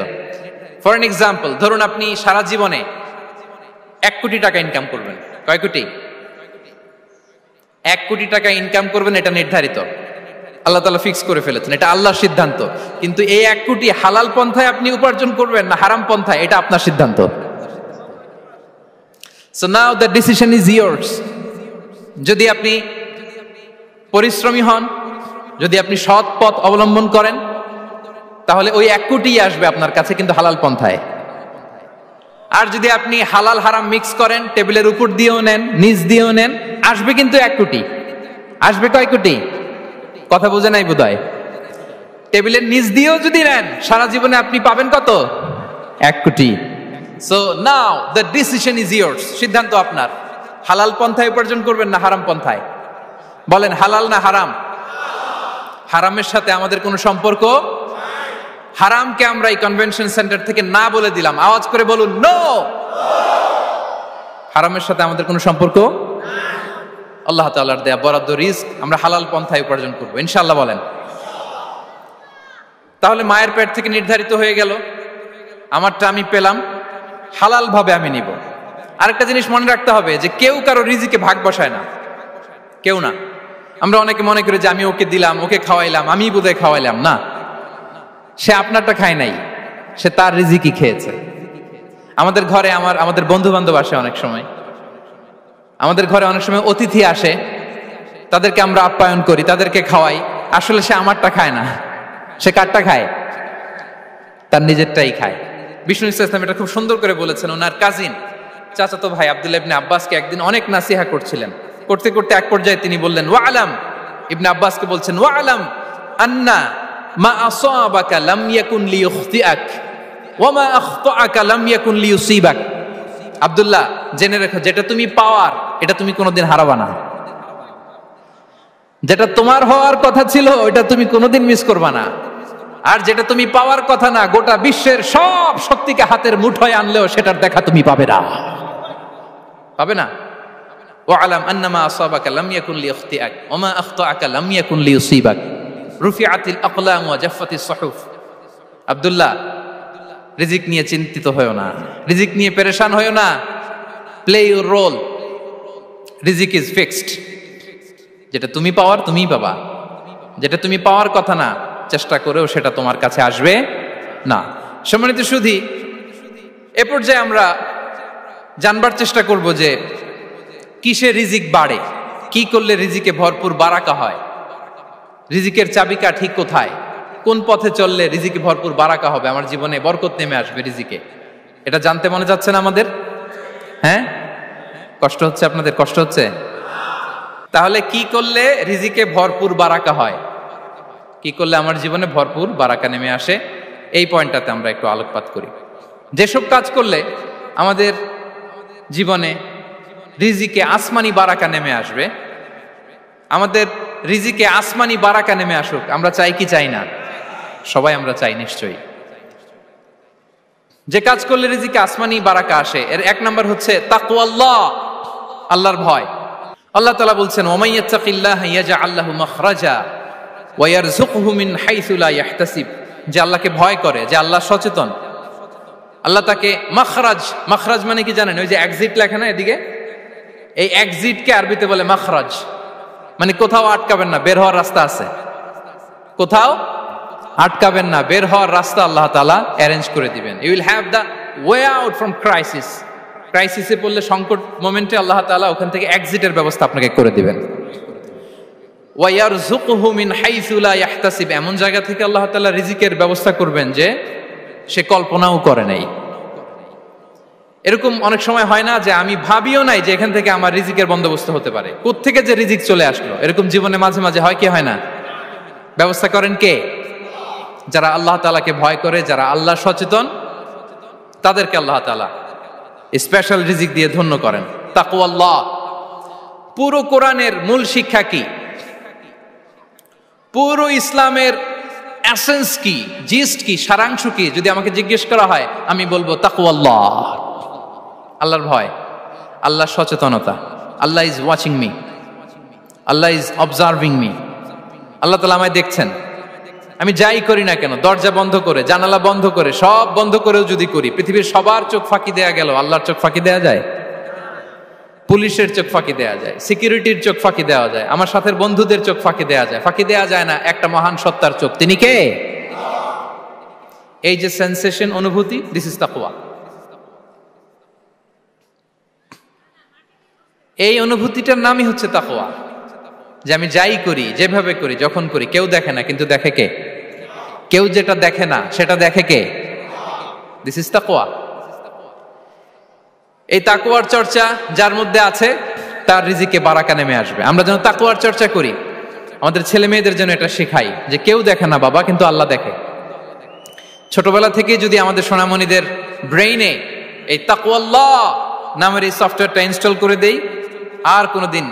ফর এন এক্সাম্পল, ধরুন আপনি সারা জীবনে 1 কোটি টাকা ইনকাম করবেন। কয় কোটি? 1 কোটি টাকা ইনকাম করবেন, এটা নির্ধারিত, আল্লাহ তাআলা ফিক্স করে ফেলেছেন, এটা আল্লাহর সিদ্ধান্ত। কিন্তু এই 1 কোটি হালাল পন্থায় আপনি উপার্জন করবেন না হারাম পন্থায়, এটা আপনার সিদ্ধান্ত। So now the decision is years. যদি আপনি পরিশ্রমী হন, যদি আপনি সৎ পথ অবলম্বন করেন, তাহলে ওই 1 কোটি আসবে আপনার কাছে, কিন্তু হালাল পন্থায়। আর যদি আপনি হালাল হারাম মিক্স করেন, টেবিলের উপর দিয়েও নেন, নিচ দিয়েও নেন, আসবে কিন্তু 1 কোটি। আসবে কয় কোটি? কথা বুঝে নাই বোধহয়। টেবিলের নিচ দিয়েও যদি নেন, সারা জীবনে আপনি পাবেন কত? 1 কোটি। So now the decision is years. সিদ্ধান্ত আপনার, হালাল পন্থায় উপার্জন করবেন না হারাম পন্থায়? বলেন, হালাল না হারাম? হারামের সাথে আমাদের কোনো সম্পর্ক? হারামকে আমরা এই কনভেনশন সেন্টার থেকে না বলে দিলাম, আওয়াজ করে বলুন নো। হারামের সাথে আমাদের কোনো সম্পর্ক? আল্লাহ তাআলার দেয়া বরাদ্দ রিস্ক আমরা হালাল পন্থায় উপার্জন করবো ইনশাআল্লাহ। বলেন। তাহলে মায়ের পেট থেকে নির্ধারিত হয়ে গেল, আমারটা আমি পেলাম, হালাল ভাবে আমি নিব। আরেকটা জিনিস মনে রাখতে হবে যে কেউ কারো রিজিকে ভাগ বসায় না, কেউ না। আমরা অনেকে মনে করি যে আমি ওকে দিলাম, ওকে খাওয়াইলাম, আমি বোধহয় খাওয়াইলাম। না, সে আপনারটা খায় নাই, সে তার রিজিকই খেয়েছে। আমাদের ঘরে আমাদের বন্ধু বান্ধব আসে অনেক সময়, আমাদের ঘরে অনেক সময় অতিথি আসে, তাদেরকে আমরা আপ্যায়ন করি, তাদেরকে খাওয়াই। আসলে সে আমারটা খায় না, সে কারটা খায়? তার নিজেরটাই খায়। বিষ্ণু ইসলাম এটা খুব সুন্দর করে বলেছেন। ওনার কাজিন চাচাতো ভাই আব্দুল্লাহ ইবনে আব্বাসকে একদিন অনেক নাসিহা করছিলেন, করতে করতে এক পর্যায়ে তিনি বললেন, ওয়া আলাম, ইবনে আব্বাসকে বলছেন, ওয়া আলাম আন্না মা আসাবাকা লাম ইয়াকুন লিইখতিআক ওয়া মা আখতাআকা লাম ইয়াকুন লিইউসিবাক। আব্দুল্লাহ, জেনে রেখো, যেটা তুমি পাওয়ার এটা তুমি কোনোদিন হারাবা না। যেটা তোমার হওয়ার কথা ছিল ওটা তুমি কোনোদিন মিস করবা না। আর যেটা তুমি পাওয়ার কথা না, গোটা বিশ্বের সব শক্তিকে হাতের মুঠোয় আনলেও সেটার দেখা তুমি পাবে না, পাবে না। ওয়ালাম আন্নামা আসাবাকা লাম ইয়াকুন লিইখতিআক ওয়া মা আখতাআকা লাম ইয়াকুন লিইউসিবাক রুফিআতিল আকলাম ওয়া জাফফাতিস সুহুফ। আব্দুল্লাহ, রিজিক নিয়ে চিন্তিত হয়ো না, রিজিক নিয়ে পেরেশান হয়ো না। প্লে ইউর রোল, রিজিক ইজ ফিক্সড। যেটা তুমি পাওয়ার তুমিই পাবা, যেটা তুমি পাওয়ার কথা না চেষ্টা করেও সেটা তোমার কাছে আসবে না। সম্মানিত সুধী, এ পর্যায়ে আমরা জানবার চেষ্টা করব যে কিসে রিজিক বাড়ে, কি করলে রিজিকে ভরপুর বারাকা হয়, রিজিকের চাবিকা ঠিক কোথায়, কোন পথে চললে রিজিকে ভরপুর বারাকা হবে, আমার জীবনে বরকত নেমে আসবে রিজিকে। এটা জানতে মনে যাচ্ছে না আমাদের? হ্যাঁ, কষ্ট হচ্ছে আপনাদের? কষ্ট হচ্ছে? তাহলে কি করলে রিজিকে ভরপুর বারাকা হয়, কি করলে আমার জীবনে ভরপুর বারাকা নেমে আসে, এই পয়েন্টটাতে আমরা একটু আলোকপাত করি। যেসব কাজ করলে আমাদের জীবনে রিজিকে আসমানি বারাকা নেমে আসবে, আমাদের রিজিকে আসমানি বারাকা নেমে আসুক, আমরা চাই কি চাই না? সবাই আমরা চাই নিশ্চয়ই। যে কাজ করলে রিজিকে আসমানি বারাকা আসে, এর এক নম্বর হচ্ছে তাকওয়াল্লাহ, আল্লাহর ভয়। আল্লাহ তাআলা বলছেন, ওয়া ইয়াত্তাকিল্লাহা ইয়াজআল লাহু মাখরাজা ওয়া ইয়ারযুকহু মিন হাইসু লা ইয়াহতাসিব। যে আল্লাহকে ভয় করে, যে আল্লাহ সচেতন, আল্লাহ তাকে মাখরাজ, মাখরাজ মানে কি জানেন? ওই যে এক্সিট লেখা না এদিকে, এই এক্সিটকে আরবিতে বলে মাখরাজ, মানে কোথাও আটকাবেন না, বের হওয়ার রাস্তা আছে, কোথাও আটকাবেন না, বের হওয়ার রাস্তা আল্লাহ তাআলা অ্যারেঞ্জ করে দিবেন। You will have the way out from crisis. ক্রাইসিসে পড়লে, সংকট মোমেন্টে আল্লাহ তাআলা ওখান থেকে এক্সিটের ব্যবস্থা আপনাকে করে দিবেন। ওয়া ইয়ারযুকহু মিন হাইসু লা ইয়াহতাসিব, এমন জায়গা থেকে আল্লাহ তাআলা রিজিকের ব্যবস্থা করবেন যে সে কল্পনাও করে নাই। এরকম অনেক সময় হয় না যে আমি ভাবিও নাই যে এখান থেকে আমার রিজিকের বন্দোবস্ত হতে পারে, কোত্থেকে যে রিজিক চলে আসলো, এরকম জীবনে মাঝে মাঝে হয় কি হয় না? ব্যবস্থা করেন কে? যারা আল্লাহ তাআলাকে ভয় করে, যারা আল্লাহ সচেতন, তাদেরকে আল্লাহ তাআলা স্পেশাল রিজিক দিয়ে ধন্য করেন। তাকওয়াল্লাহ। পুরো কোরআনের মূল শিক্ষা কি? পুরো ইসলামের এসেন্স কি, জিস্ট কি, সারাংশ কি যদি আমাকে জিজ্ঞেস করা হয়, আমি বলবো তাকওয়াল্লাহ, আল্লাহর ভয়, আল্লাহর সচেতনতা। আল্লাহ ইজ ওয়াচিং মি, আল্লাহ ইজ অবজার্ভিং মি। আল্লাহ তাআলা আমায় দেখছেন, আমি যাই করি না কেন, দরজা বন্ধ করে, জানালা বন্ধ করে, সব বন্ধ করেও যদি করি, পৃথিবীর সবার চোখ ফাঁকি দেয়া গেল, আল্লাহর চোখ ফাঁকি দেয়া যায়? পুলিশের চোখ ফাঁকি দেয়া যায়, সিকিউরিটির চোখ ফাঁকি দেওয়া যায়, আমার সাথের বন্ধুদের চোখ ফাঁকি দেয়া যায়, ফাঁকি দেয়া যায় না একটা মহান সত্তার চোখ। তিনি কে? এই যে সেন্সেশন, অনুভূতি, দিস ইজ তাকওয়া। এই অনুভূতিটার নামই হচ্ছে তাকওয়া, যে আমি যাই করি, যেভাবে করি, যখন করি, কেউ দেখে না, কিন্তু দেখে কে? কেউ যেটা দেখে না সেটা দেখে কে? দিস ইজ তাকওয়া। এই তাকওয়ার চর্চা যার মধ্যে আছে, তার রিজিকে বারাকা নেমে আসবে। আমরা যেন তাকওয়ার চর্চা করি, আমাদের ছেলে মেয়েদের যেন এটা শেখাই যে কেউ দেখে না বাবা, কিন্তু আল্লাহ দেখে। ছোটবেলা থেকে যদি আমাদের সোনামণিদের ব্রেইনে এই তাকওয়াল্লাহ নামের এই সফটওয়্যারটা ইনস্টল করে দেই, আর কোনোদিন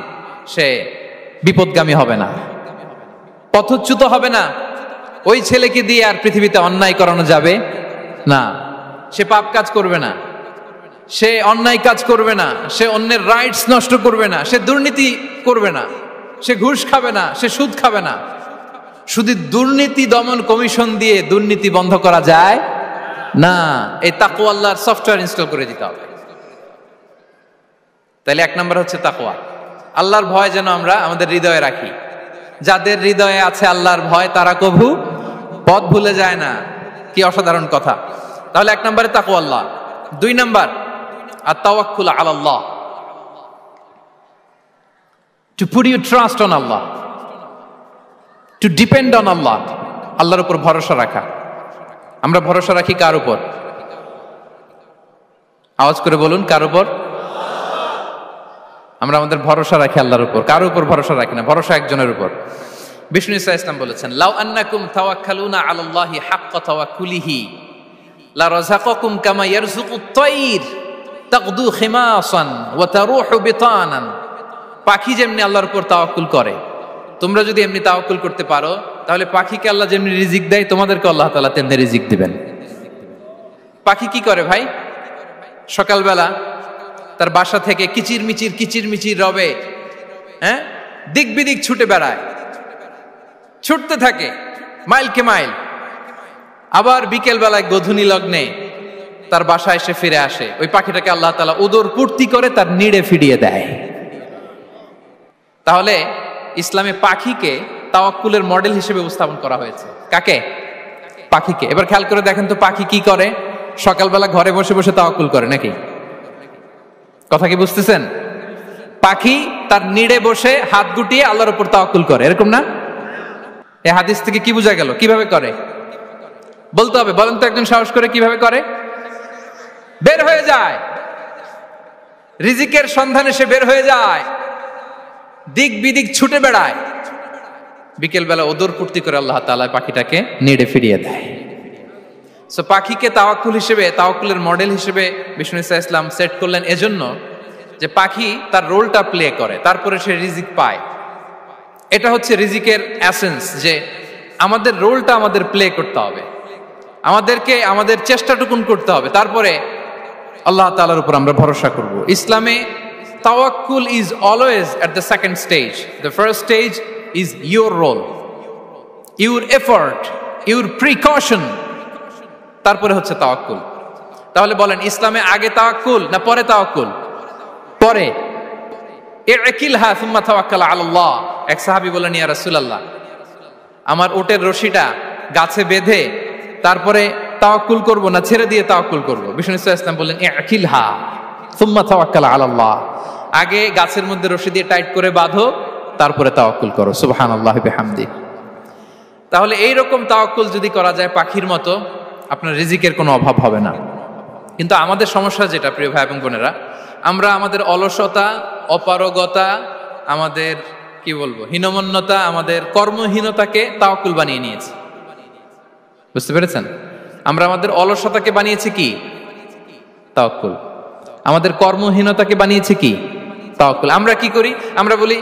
সে বিপদগামী হবে না, পথচ্যুত হবে না। ওই ছেলেকে দিয়ে আর পৃথিবীতে অন্যায় করানো যাবে না, সে পাপ কাজ করবে না, সে অন্যায় কাজ করবে না, সে অন্যের রাইটস নষ্ট করবে না, সে দুর্নীতি করবে না, সে ঘুষ খাবে না, সে সুদ খাবে না। শুধু দুর্নীতি দমন কমিশন দিয়ে দুর্নীতি বন্ধ করা যায় না, এই তাকওয়া আল্লাহর সফটওয়্যার ইনস্টল করে দিতে হবে। তাহলে এক নাম্বার হচ্ছে তাকওয়া। আল্লাহর ভয় যেন আমরা আমাদের হৃদয়ে রাখি। যাদের হৃদয়ে আছে আল্লাহর ভয়, তারা কভু পথ ভুলে যায় না। কি অসাধারণ কথা! তাহলে এক নম্বরে তাকওয়া আল্লাহ। দুই number আত-তাওয়াক্কুল আলাল্লাহ, to put your trust on Allah, to depend on Allah, আল্লাহর উপর ভরসা রাখা। আমরা ভরসা রাখি কার উপর? আওয়াজ করে বলুন, কার উপর? আমরা আমাদের ভরসা রাখি আল্লাহর উপর, কার উপর ভরসা রাখি না, ভরসা একজনের উপর। বিষ্ণু ইসা ইসলাম বলেছেন, লাউ আন্নাকুম তাওয়াক্কালুনা আলাল্লাহি হাক্কা তাওয়াক্কুলিহি লা রাযাকাকুম কামা ইয়ারযুকুত তায়র তাগদু খিমাসান ওয়া তারুহু বিতানান। পাখি যেমনি আল্লাহর উপর তাওয়াক্কুল করে, তোমরা যদি এমনি তাওয়াক্কুল করতে পারো, তাহলে পাখিকে আল্লাহ যেমনি রিজিক দেয়, তোমাদেরকে আল্লাহ তাআলা তেমনি রিজিক দিবেন। পাখি কি করে ভাই? সকালবেলা তার বাসা থেকে কিচির মিচির রবে, হ্যাঁ, দিক বিদিক ছুটে বেড়ায়, ছুটতে থাকে মাইলকে মাইল। আবার বিকেল বেলায় গোধূলি লগ্নে তার বাসায় এসে ফিরে আসে। ওই পাখিটাকে আল্লাহ তাআলা উদর পূর্তি করে তার নিড়ে ফিরিয়ে দেয়। তাহলে ইসলামে পাখিকে তাওয়াক্কুলের মডেল হিসেবে উপস্থাপন করা হয়েছে। কাকে? পাখিকে। এবার খেয়াল করে দেখেন তো পাখি কি করে? সকালবেলা ঘরে বসে বসে তাওয়াক্কুল করে নাকি? কথা কি বুঝতেছেন? পাখি তার নিড়ে বসে হাত গুটিয়ে আল্লাহর উপর তাওয়াক্কুল করে, এরকম না? এই হাদিস থেকে কি বোঝা গেল? কিভাবে করে বলতে হবে, বলেন তো একজন সাহস করে কিভাবে করে? বের হয়ে যায়, রিজিকের সন্ধানে সে বের হয়ে যায়, দিক বিদিক ছুটে বেড়ায়, বিকেল বেলা ওদর ফুর্তি করে আল্লাহ তাআলা পাখিটাকে নেড়ে ফিরিয়ে দেয়। সো পাখিকে তাওয়াক্কুল হিসেবে, তাওয়াক্কুলের মডেল হিসেবে বিষ্ণু ইসা ইসলাম সেট করলেন এজন্য যে পাখি তার রোলটা প্লে করে, তারপরে সে রিজিক পায়। এটা হচ্ছে রিজিকের এসেন্স, যে আমাদের রোলটা আমাদের প্লে করতে হবে, আমাদেরকে আমাদের চেষ্টাটুকুন করতে হবে, তারপরে আল্লাহ তাআলার উপর আমরা ভরসা করব। ইসলামে তাওয়াক্কুল is always at the second stage. The first stage is your role, your effort, your precaution, তারপরে হচ্ছে তাওয়াক্কুল। তাহলে বলেন ইসলামে আগে তাওয়াক্কুল না পরে তাওয়াক্কুল? পরে। ইকিলহা সুম্মা তাওয়াক্কাল আলাল্লাহ। এক সাহাবী বলেন, ইয়া রাসূলুল্লাহ, আমার ওটের রশিটা গাছে বেঁধে তারপরে তাওয়াক্কুল করব না ছেড়ে দিয়ে তাওয়াক্কুল করব? বিষ্ণু ইসলাম বললেন, ইকিলহা সুম্মা তাওয়াক্কাল আলাল্লাহ। আগে গাছের মধ্যে রশি দিয়ে টাইট করে বাঁধো, তারপরে তাওয়াক্কুল করো। সুবহানাল্লাহি বিহামদি। তাহলে এইরকম তাওয়াক্কুল যদি করা যায় পাখির মতো, আপনার রিজিকের কোনো অভাব হবে না। কিন্তু আমাদের সমস্যা যেটা, প্রিয় ভাই এবং বোনেরা, আমরা আমাদের অলসতা, অপারগতা, আমাদের কি বলবো হীনমন্যতা, আমাদের কর্মহীনতাকে তাওয়াক্কুল বানিয়ে নিয়েছি। বুঝতে পেরেছেন? আমরা আমাদের অলসতাকে বানিয়েছি কি? তাওয়াক্কুল। আমাদের কর্মহীনতাকে বানিয়েছি কি? তাওয়াক্কুল। আমরা কি করি? আমরা বলি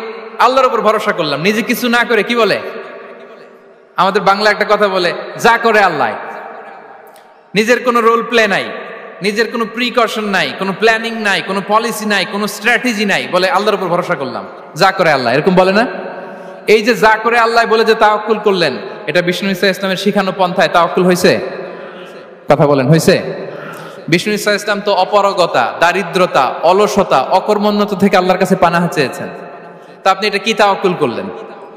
আল্লাহর উপর ভরসা করলাম, নিজে কিছু না করে। কি বলে? আমাদের বাংলা একটা কথা বলে, যা করে আল্লাহ। নিজের কোনো রোল প্লে নাই, নিজের কোনো প্রিকশন নাই, কোনো প্ল্যানিং নাই, কোনো পলিসি নাই, কোনো স্ট্র্যাটেজি নাই, বলে আল্লাহর উপর ভরসা করলাম, যা করে আল্লাহ। এরকম বলে না? এই যে যা করে আল্লাহ বলে যে তাওয়াক্কুল করলেন, এটা বিষ্ণু ইসা ইসলামের শিখানো পন্থায় তাওয়াক্কুল হয়েছে? কথা বলেন, হয়েছে? বিষ্ণু ইসা ইসলাম তো অপারগতা, দারিদ্রতা, অলসতা, অকর্মণ্যতা থেকে আল্লাহর কাছে পানাহ চেয়েছেন। তা আপনি এটা কি তাওয়াক্কুল করলেন?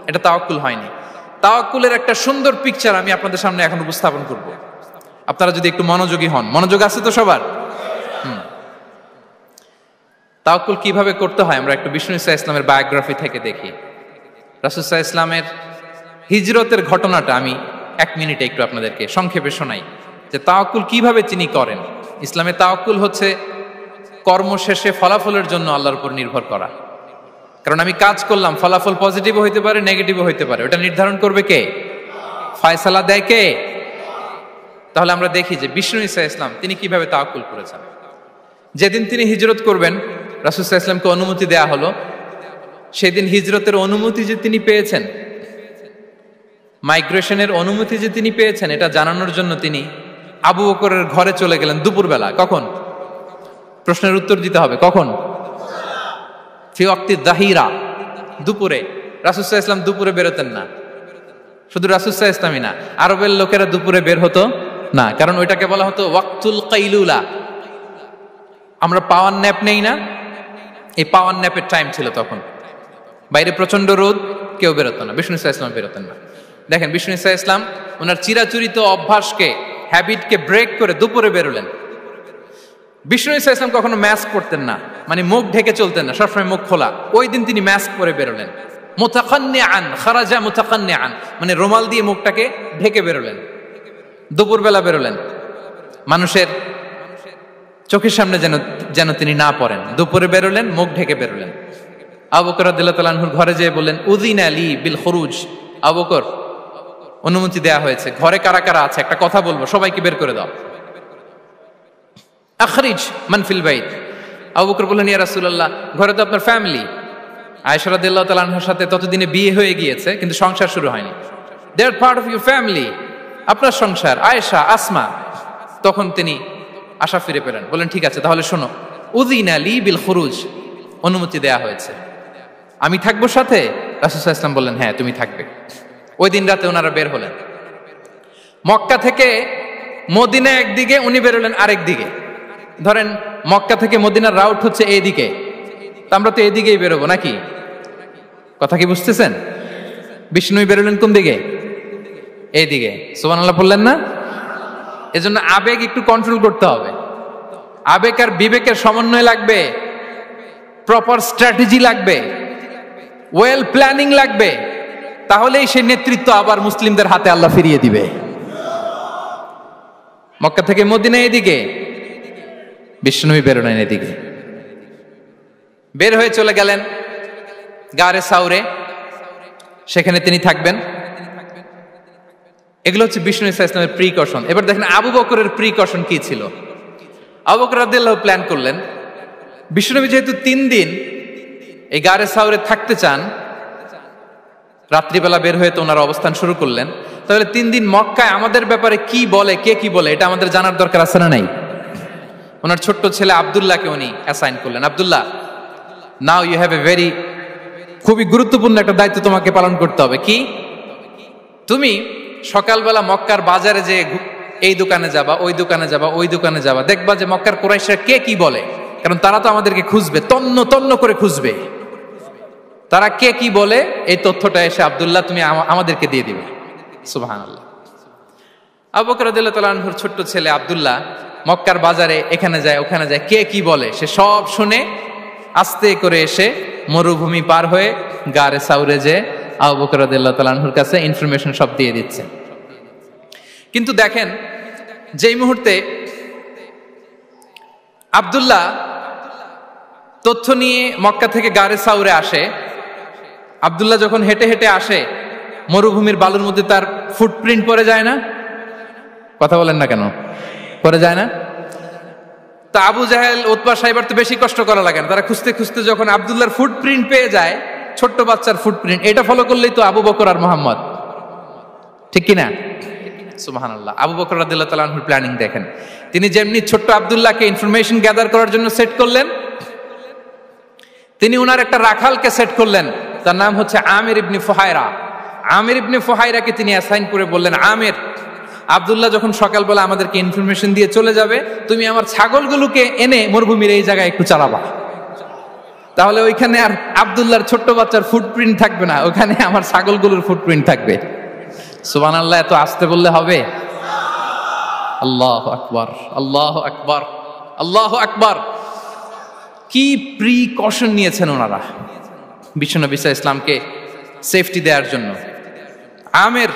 এটা তাওয়াক্কুল হয়নি। তাওয়াক্কুলের একটা সুন্দর পিকচার আমি আপনাদের সামনে এখন উপস্থাপন করব, আপনারা যদি একটু মনোযোগী হন। মনোযোগ আছে তো সবার? তাওয়াক্কুল কিভাবে করতে হয় আমরা একটু বিষ্ণু ইসা ইসলামের বায়োগ্রাফি থেকে দেখি। রাসূল সাল্লাল্লাহু আলাইহি ইসলামের হিজরতের ঘটনাটা আমি 1 মিনিটে একটু আপনাদেরকে সংক্ষেপে শোনাই, যে তাওয়াক্কুল কিভাবে তিনি করেন। ইসলামে তাওয়াক্কুল হচ্ছে কর্ম শেষে ফলাফলের জন্য আল্লাহর উপর নির্ভর করা। কারণ আমি কাজ করলাম, ফলাফল পজিটিভও হইতে পারে, নেগেটিভও হইতে পারে, ওটা নির্ধারণ করবে কে? ফয়সালা দেয় কে? তাহলে আমরা দেখি যে বিষ্ণু ইসা ইসলাম তিনি কিভাবে তাওয়াক্কুল করেছেন। যেদিন তিনি হিজরত করবেন, রাসূল সাল্লাল্লাহু আলাইহি ওয়াসাল্লামকে অনুমতি দেয়া হলো, সেদিন হিজরতের অনুমতি যে তিনি পেয়েছেন, মাইগ্রেশনের অনুমতি যে তিনি পেয়েছেন, এটা জানানোর জন্য তিনি আবু বকরের ঘরে চলে গেলেন দুপুরবেলা। কখন? প্রশ্নের উত্তর দিতে হবে, কখন? ফি ওয়াক্তি যাহিরা, দুপুরে। রাসূল সাল্লাল্লাহু আলাইহি ওয়াসাল্লাম দুপুরে বেরোতেন না। শুধু রাসূল সাল্লাল্লাহু আলাইহি ওয়াসাল্লামই না, আরবের লোকেরা দুপুরে বের হতো না, কারণ ওইটাকে বলা হতো ওয়াক্তুল কাইলুলা। আমরা পাওয়ার ন্যাপ নেই না, এই পাওয়ার ন্যাপের টাইম ছিল তখন। বাইরে প্রচন্ড রোদ, কেউ বেরোতো না, বিষ্ণু ইসা ইসলাম বেরোতেন না। দেখেন বিষ্ণু ইসা ইসলাম ওনার চিরাচরিত অভ্যাসকে, হ্যাবিটকে ব্রেক করে দুপুরে বেরোলেন। বিষ্ণু ইসা ইসলাম কখনো মাস্ক পরতেন না, মানে মুখ ঢেকে চলতেন না, সবসময় মুখ খোলা। ওই দিন তিনি মাস্ক পরে বেরোলেন। মুতাকান্নিআন, খারাজা মুতাকান্নিআন, মানে রুমাল দিয়ে মুখটাকে ঢেকে বেরোলেন। দুপুরবেলা বেরোলেন, মানুষের চোখের সামনে যেন তিনি না পড়েন। দুপুরে বেরোলেন, মুখ ঢেকে বেরোলেন। আবু বকর রাদিয়াল্লাহু তাআলা আনহুর ঘরে যেয়ে বললেন, উযিনা লি বিল খুরুজ। আবু বকর, অনুমতি দেয়া হয়েছে, ঘরে কারা কারা আছে একটা কথা বলবো, সবাইকে বের করে দাও। আখরিজ মান ফিল বাইত। আবু বকর বললেন, ইয়া রাসূলুল্লাহ, ঘরে তো আপনার ফ্যামিলি। আয়েশা রাদিয়াল্লাহু তাআলা আনহার সাথে ততদিনে বিয়ে হয়ে গিয়েছে, কিন্তু সংসার শুরু হয়নি। দে আর পার্ট অফ ইউর ফ্যামিলি, আপনার সংসার, আয়েশা, আসমা। তখন তিনি আশা ফিরে পেলেন, বলেন ঠিক আছে তাহলে শোনো, উযিনা লি বিল খুরুজ, অনুমতি দেয়া হয়েছে, আমি থাকবো সাথে? রাসূল সাল্লাল্লাহু আলাইহি ওয়াসাল্লাম বললেন, হ্যাঁ তুমি থাকবে। ওই দিন রাতে ওনারা বের হলেন। মক্কা থেকে মদিনা একদিকে, উনি বেরোলেন আরেক দিকে। ধরেন মক্কা থেকে মদিনার রাউট হচ্ছে এইদিকে, তা আমরা তো এদিকেই বেরোবো নাকি? কথা কি বুঝতেছেন? বিষ্ণু বেরোলেন কোন দিকে? এইদিকে, সুবহানাল্লাহ বললেন না? এজন্য আবেগ একটু কন্ট্রোল করতে হবে। আবেগ আর বিবেকের সমন্বয় লাগবে, প্রপার স্ট্র্যাটেজি লাগবে, ওয়েল প্ল্যানিং লাগবে, তাহলেই সেই নেতৃত্ব আবার মুসলিমদের হাতে আল্লাহ ফিরিয়ে দিবে। মক্কা থেকে মদিনা এদিকে, বিশ্বনবী বেরোলেন এদিকে, বের হয়ে চলে গেলেন গারে সাউরে, সেখানে তিনি থাকবেন। এগুলো হচ্ছে বিষ্ণু ইসলামের প্রিকশন। এবার দেখেন আবু বকরের প্রিকশন কি ছিল। আবু বকর রাদিয়াল্লাহু প্ল্যান করলেন, বিশ্বনবী যেহেতু 3 দিন এই গারে সাউরে থাকতে চান, রাত্রিবেলা বের হয়ে তো ওনার অবস্থান শুরু করলেন, তাহলে 3 দিন মক্কায় আমাদের ব্যাপারে কি বলে, কে কি বলে, এটা আমাদের জানার দরকার আছে না নাই? ওনার ছোট্ট ছেলে আব্দুল্লাহকে উনি অ্যাসাইন করলেন। Abdullah, now you have a very, খুবই গুরুত্বপূর্ণ একটা দায়িত্ব তোমাকে পালন করতে হবে। কি? তুমি সকালবেলা মক্কার বাজারে যে এই দোকানে যাবা, ওই দোকানে যাবা, ওই দোকানে যাবা, দেখবা যে মক্কার কুরাইশরা কে কি বলে, কারণ তারা তো আমাদেরকে খুঁজবে, তন্ন তন্ন করে খুঁজবে। তারা কে কি বলে এই তথ্যটা এসে আব্দুল্লাহ তুমি আমাদেরকে দিয়ে দিবে। সুবহানাল্লাহ। আবু বকর রাদিয়াল্লাহু তাআলা আনহুর ছোট্ট ছেলে আব্দুল্লাহ মক্কার বাজারে এখানে যায় ওখানে যায়, কে কি বলে সে সব শুনে আস্তে করে এসে মরুভূমি পার হয়ে গারে সাউরে যে আবু বকর রাদিয়াল্লাহু তাআলা আনহুর কাছে ইনফরমেশন সব দিয়ে দিচ্ছে। কিন্তু দেখেন, যেই মুহূর্তে আব্দুল্লাহ তথ্য নিয়ে মক্কা থেকে গারে সাউরে আসে, আব্দুল্লাহ যখন হেঁটে হেঁটে আসে, মরুভূমির বালুর মধ্যে তার ফুটপ্রিন্ট পড়ে যায় না? কথা বলেন না কেন? পড়ে যায় না? তা আবু জাহেল, উতবা, সাইবার তো বেশি কষ্ট করা লাগে না, তারা খুঁজতে খুঁজতে যখন আব্দুল্লাহর ফুটপ্রিন্ট পেয়ে যায়, ছোট্ট বাচ্চার ফুটপ্রিন্ট, এটা ফলো করলেই তো আবু বকর আর মুহাম্মদ, ঠিক কিনা? সুবহানাল্লাহ। আবু বকর রাদিয়াল্লাহু তাআলা আনহুর প্ল্যানিং দেখেন, তিনি যেমনি ছোট্ট আব্দুল্লাহকে ইনফরমেশন গ্যাদার করার জন্য সেট করলেন, তিনি ওনার একটা রাখালকে সেট করলেন, তার নাম হচ্ছে আমির ইবনে ফুহায়রা। আমির ইবনে ফুহায়রাকে তিনি অ্যাসাইন করে বললেন, আমির, আব্দুল্লাহ যখন সকালবেলা আমাদেরকে ইনফরমেশন দিয়ে চলে যাবে, তুমি আমার ছাগলগুলোকে এনে মরুভূমির এই জায়গায় একটু চালাবা, তাহলে ওইখানে আর আব্দুল্লাহর ছোট্ট বাচ্চার ফুটপ্রিন্ট থাকবে না, ওখানে আমার ছাগলগুলোর ফুটপ্রিন্ট থাকবে। সুবহানাল্লাহ। এত আসতে বললে হবে? আল্লাহু আকবার, আল্লাহু আকবার, আল্লাহু আকবার। কি প্রিকশন নিয়েছেন ওনারা বিশ্বনবী সাল্লাল্লাহু আলাইহি ইসলামকে সেফটি দেওয়ার জন্য। আমির,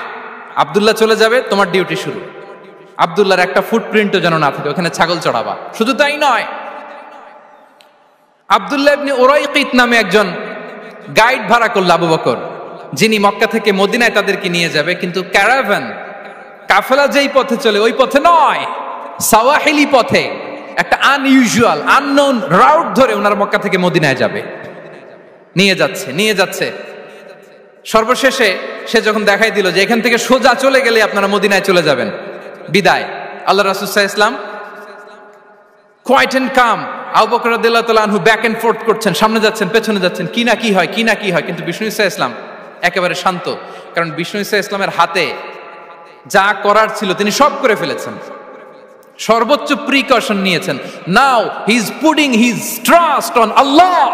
আব্দুল্লাহ চলে যাবে, তোমার ডিউটি শুরু, আব্দুল্লাহর একটা ফুটপ্রিন্টও যেন না থাকে, ওখানে ছাগল চড়াবা। শুধু তাই নয়, আব্দুল্লাহ ইবনে উরাইকিত নামে একজন গাইড ভাড়া করল আবু বকর, যিনি মক্কা থেকে মদিনায় তাদেরকে নিয়ে যাবে, কিন্তু ক্যারাভান, কাফেলা যেই পথে চলে ওই পথে নয়, সাওয়াহিলি পথে, একটা আনইউজুয়াল আননোন রাউট ধরে ওনার মক্কা থেকে মদিনায় যাবে। নিয়ে যাচ্ছে নিয়ে যাচ্ছে, সর্বশেষে সে যখন দেখাই দিল যে এখান থেকে সোজা চলে গেলে আপনারা মদিনায় চলে যাবেন, বিদায়। আল্লাহ রাসূল সাল্লাল্লাহু আলাইহি ওয়াসাল্লাম কোয়াইট এন্ড কাম, আবু বকর রাদিয়াল্লাহু তাআলা আনহু ব্যাক এন্ড ফোর্থ করছেন, সামনে যাচ্ছেন পেছনে যাচ্ছেন, কি না কি হয়, কি না কি হয়, কিন্তু বিষ্ণু সাল্লাল্লাহু আলাইহি ওয়াসাল্লাম একেবারে শান্ত, কারণ বিষ্ণু সাল্লাল্লাহু আলাইহি ওয়াসাল্লামের হাতে যা করার ছিল তিনি সব করে ফেলেছেন, সর্বোচ্চ প্রিকশন নিয়েছেন। Now he is putting his trust on আল্লাহ,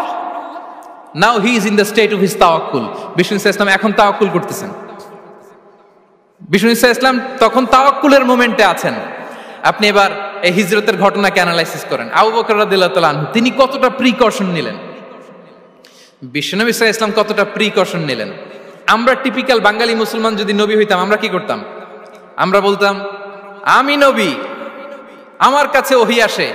now he is in the state of his তাওয়াক্কুল। বিষ্ণু সাল্লাল্লাহু আলাইহি ওয়াসাল্লাম এখন তাওয়াক্কুল করতেছেন, বিষ্ণু সাল্লাল্লাহু আলাইহি ওয়াসাল্লাম তখন তাওয়াক্কুলের মোমেন্টে আছেন। আপনি এবার এই হিজরতের ঘটনাকে অ্যানালাইসিস করেন, আবু বকর রাদিয়াল্লাহু তাআলা আনহু তিনি কতটা প্রিকশন নিলেন, বিশ্বনবী সাল্লাল্লাহু আলাইহি ওয়াসাল্লাম কতটা প্রিকশন নিলেন। আমরা টিপিক্যাল বাঙালি মুসলমান যদি নবী হইতাম, আমরা কি করতাম? আমরা বলতাম, আমি নবী, আমার কাছে ওহী আসে,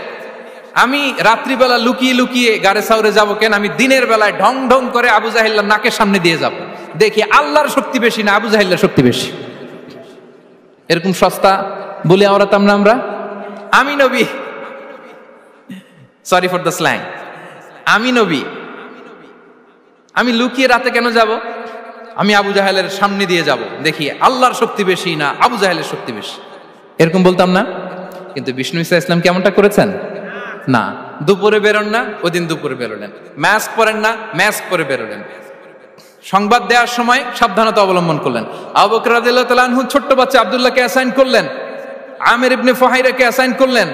আমি রাত্রিবেলা লুকিয়ে লুকিয়ে গারে সাউরে যাব কেন, আমি দিনের বেলায় ঢং ঢং করে আবু জাহেলের নাকের সামনে দিয়ে যাব, দেখি আল্লাহর শক্তি বেশি না আবু জাহেলের শক্তি বেশি। এরকম সস্তা বলে আওড়াতাম না আমরা, আমি নবী, সরি ফর দ্য স্ল্যাং, আমি নবী, আমি লুকিয়ে রাতে কেন যাব, আমি আবু জাহেলের সামনে দিয়ে যাব, দেখি আল্লাহর শক্তি বেশি না আবু জাহেলের শক্তি বেশি, এরকম বলতাম না। কিন্তু বিষ্ণু ইসা ইসলাম কেমনটা করেছেন? না, দুপুরে বেরোন না, ওই দিন দুপুরে বেরোলেন, মাস্ক পরেন না, মাস্ক পরে বেরোলেন, সংবাদ দেওয়ার সময় সাবধানতা অবলম্বন করলেন। আবু বকর রাদিয়াল্লাহু তাআলা আনহু ছোট্ট বাচ্চা আব্দুল্লাহকে অ্যাসাইন করলেন, আমির ইবনে ফুহাইরাকে অ্যাসাইন করলেন,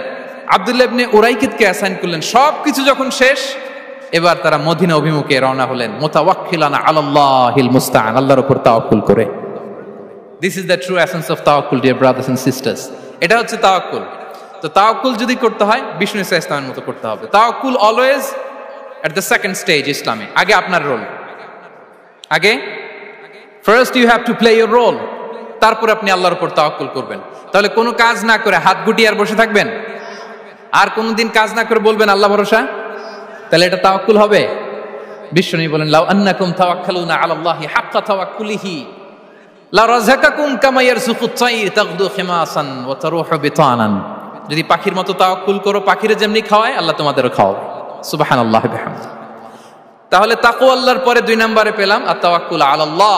আব্দুল্লাহ ইবনে উরাইকিতকে অ্যাসাইন করলেন। সবকিছু যখন শেষ, এবার তারা মদিনা অভিমুখে রওনা হলেন, মুতাওয়াক্কিলানা আলাল্লাহিল মুস্তাআন, আল্লাহর উপর তাওয়াক্কুল করে। This is the true essence of তাওয়াক্কুল, ডিয়ার ব্রাদার্স এন্ড সিস্টার্স। এটা হচ্ছে তাওয়াক্কুল। তো তাওয়াক্কুল যদি করতে হয় বিষ্ণু ইসা ইসলামের মতো করতে হবে। তাওয়াক্কুল always at the second stage ইসলামে। আগে আপনার রোল, আগে first you have to play your role, তারপর আপনি আল্লাহর উপর তাওয়াক্কুল করবেন। তাহলে কোনো কাজ না করে হাত গুটিয়ে আর বসে থাকবেন, আর কোনোদিন কাজ না করে বলবেন আল্লাহ ভরসা, তাহলে এটা তাওয়াক্কুল হবে? বিশ্বনবী বলেন, লাউ আন্নাকুম তাওয়াক্কালুনা আলাল্লাহি হাক্কা তাওয়াক্কুলিহি লা রাযাকাকুম কামা ইয়ারযুকুত তায়র তাগদু খিমাসান ওয়া তারুহু বিতানান। যদি পাখির মতো তাওয়াক্কুল করো, পাখিরে যেমনি খাওয়ায় আল্লাহ তোমাদেরও খাওয়াবে। সুবহানাল্লাহি ওয়া বিহামদিহি। তাহলে তাকওয়া আল্লাহর পরে 2 নম্বরে পেলাম আত-তাওয়াক্কুল আলাল্লাহ।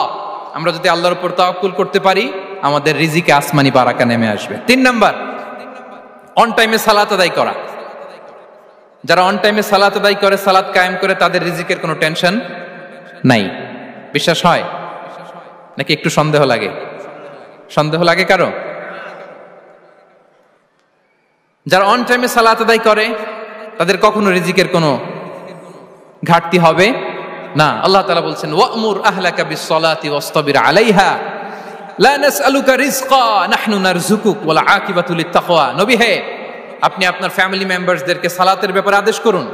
আমরা যদি আল্লাহর উপর তাওয়াক্কুল করতে পারি, আমাদের রিজিকে আসমানি বারাকা নেমে আসবে। 3 নাম্বার, অন টাইমে সালাত আদায় করা। যারা অন টাইমে সালাত আদায় করে, সালাত কায়েম করে, তাদের রিজিকের কোনো টেনশন নাই। বিশ্বাস হয় নাকি একটু সন্দেহ লাগে? সন্দেহ লাগে কারো? যারা অন টাইমে সালাত আদায় করে তাদের কখনো রিজিকের কোনো ঘাটতি হবে না। আল্লাহ তাআলা বলছেন, ওয়া'মুর আহলাকা বিস-সালাতি ওয়াসতাবির আলাইহা লা নাসআলুকা রিজকা নাহনু নারযুকুক ওয়াল আকিবাতু লিত-তাকওয়া। নবী হে, আপনি আপনার ফ্যামিলি মেম্বারসদেরকে সালাতের ব্যাপারে আদেশ করুন,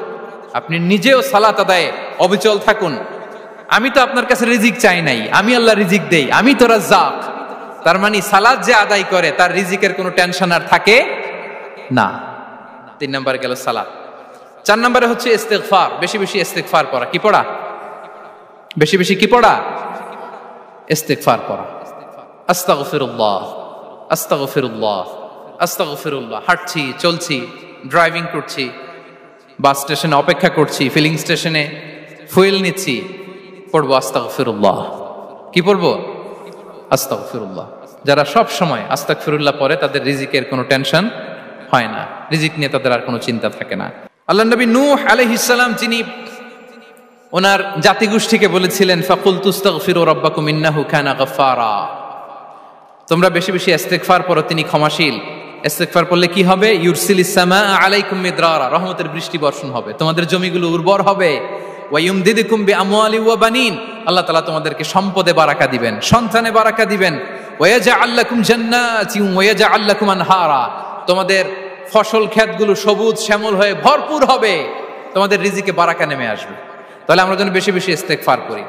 আপনি নিজেও সালাত আদায়ে অবিচল থাকুন। আমি তো আপনার কাছে রিজিক চাই নাই, আমি আল্লাহ রিজিক দেই, আমি তো রাজ্জাক। তার মানে সালাত যে আদায় করে তার রিজিকের কোনো টেনশন আর থাকে না। 3 নম্বরে গেল সালাত। 4 নম্বরে হচ্ছে ইস্তিগফার। বেশি বেশি ইস্তিগফার পড়া। কি পড়া? বেশি বেশি কি পড়া? ইস্তিগফার পড়া। আস্তাগফিরুল্লাহ, আস্তাগফিরুল্লাহ, আস্তাগফিরুল্লাহ। হাঁটছি, চলছি, ড্রাইভিং করছি, বাস স্টেশনে অপেক্ষা করছি, ফিলিং স্টেশনে ফুয়েল নিচ্ছি, পড়বো আস্তাগফিরুল্লাহ। কি পড়বো? আস্তাগফিরুল্লাহ। যারা সব সময় আস্তাগফিরুল্লাহ পড়ে তাদের রিজিকের কোনো টেনশন হয় না, রিজিক নিয়ে তাদের আর কোনো চিন্তা থাকে না। আল্লাহ নবী নূহ আলাইহিস সালাম, যিনি ওনার জাতিগোষ্ঠীকে বলেছিলেন, ফাকুলতু আস্তাগফিরু রাব্বাকুম ইন্নাহু কানা গাফফারা, তোমরা বেশি বেশি ইস্তিগফার পড়ো, তিনি ক্ষমাশীল। ইস্তিগফার পড়লে কি হবে? ইউরসিলিস সামা আলাইকুম মিদরারা, রহমতের বৃষ্টি বর্ষণ হবে, তোমাদের জমিগুলো উর্বর হবে। ওয়া ইউমদিদুকুম বিআমওয়ালি ওয়া বানিন, আল্লাহ তাআলা তোমাদেরকে সম্পদে বারাকা দিবেন, সন্তানে বারাকা দিবেন। ওয়া ইয়াজআল লাকুম জান্নাতিন ওয়া ইয়াজআল লাকুম আনহারা, তোমাদের ফসল ক্ষেতগুলো সবুজ শ্যামল হয়ে ভরপুর হবে, তোমাদের রিজিকে বারাকা নেমে আসবে। তাহলে আমরা যেন বেশি বেশি ইস্তিগফার করি।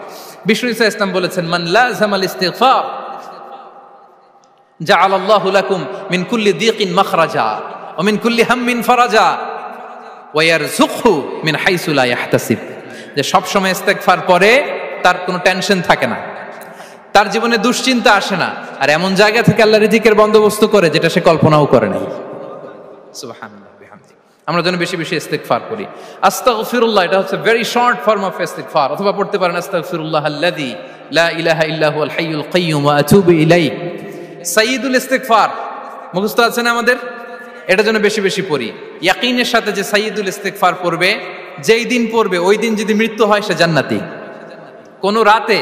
বিষ্ণু ঈসা ইসলাম বলেছেন, মান লাযামাল ইস্তিগফার জাআলাল্লাহু লাকুম মিন কুল্লি দিকিন মাখরাজা ওয়া মিন কুল্লি হাম্মিন ফারাজা ওয়া ইয়ারযুকহু মিন হাইসু লা ইয়াহতাসিব। যে সব সময় ইস্তিগফার পড়ে তার কোনো টেনশন থাকে না, তার জীবনে দুশ্চিন্তা আসে না, আর এমন জায়গা থেকে আল্লাহ রিজিকের বন্দোবস্ত করে যেটা সে কল্পনাও করে নাই। সুবহানাল্লাহ বিহামদিহি। আমরা যেন বেশি বেশি ইস্তিগফার করি। আস্তাগফিরুল্লাহ, এটা হচ্ছে ভেরি শর্ট ফর্ম অফ ইস্তিগফার। অথবা পড়তে পারেন আস্তাগফিরুল্লাহ আল্লাযী লা ইলাহা ইল্লা হুয়াল হাইয়ুল কাইয়্যুম ওয়া আতুবু ইলাইহি। সাইয়্যিদুল ইস্তিগফার মুখস্থ আছে না আমাদের? এটা যেন বেশি বেশি পড়ি। ইয়াকিনের সাথে যে সাইয়্যিদুল ইস্তিগফার পড়বে, যেই দিন পড়বে ওই দিন যদি মৃত্যু হয় সে জান্নাতি। কোন রাতে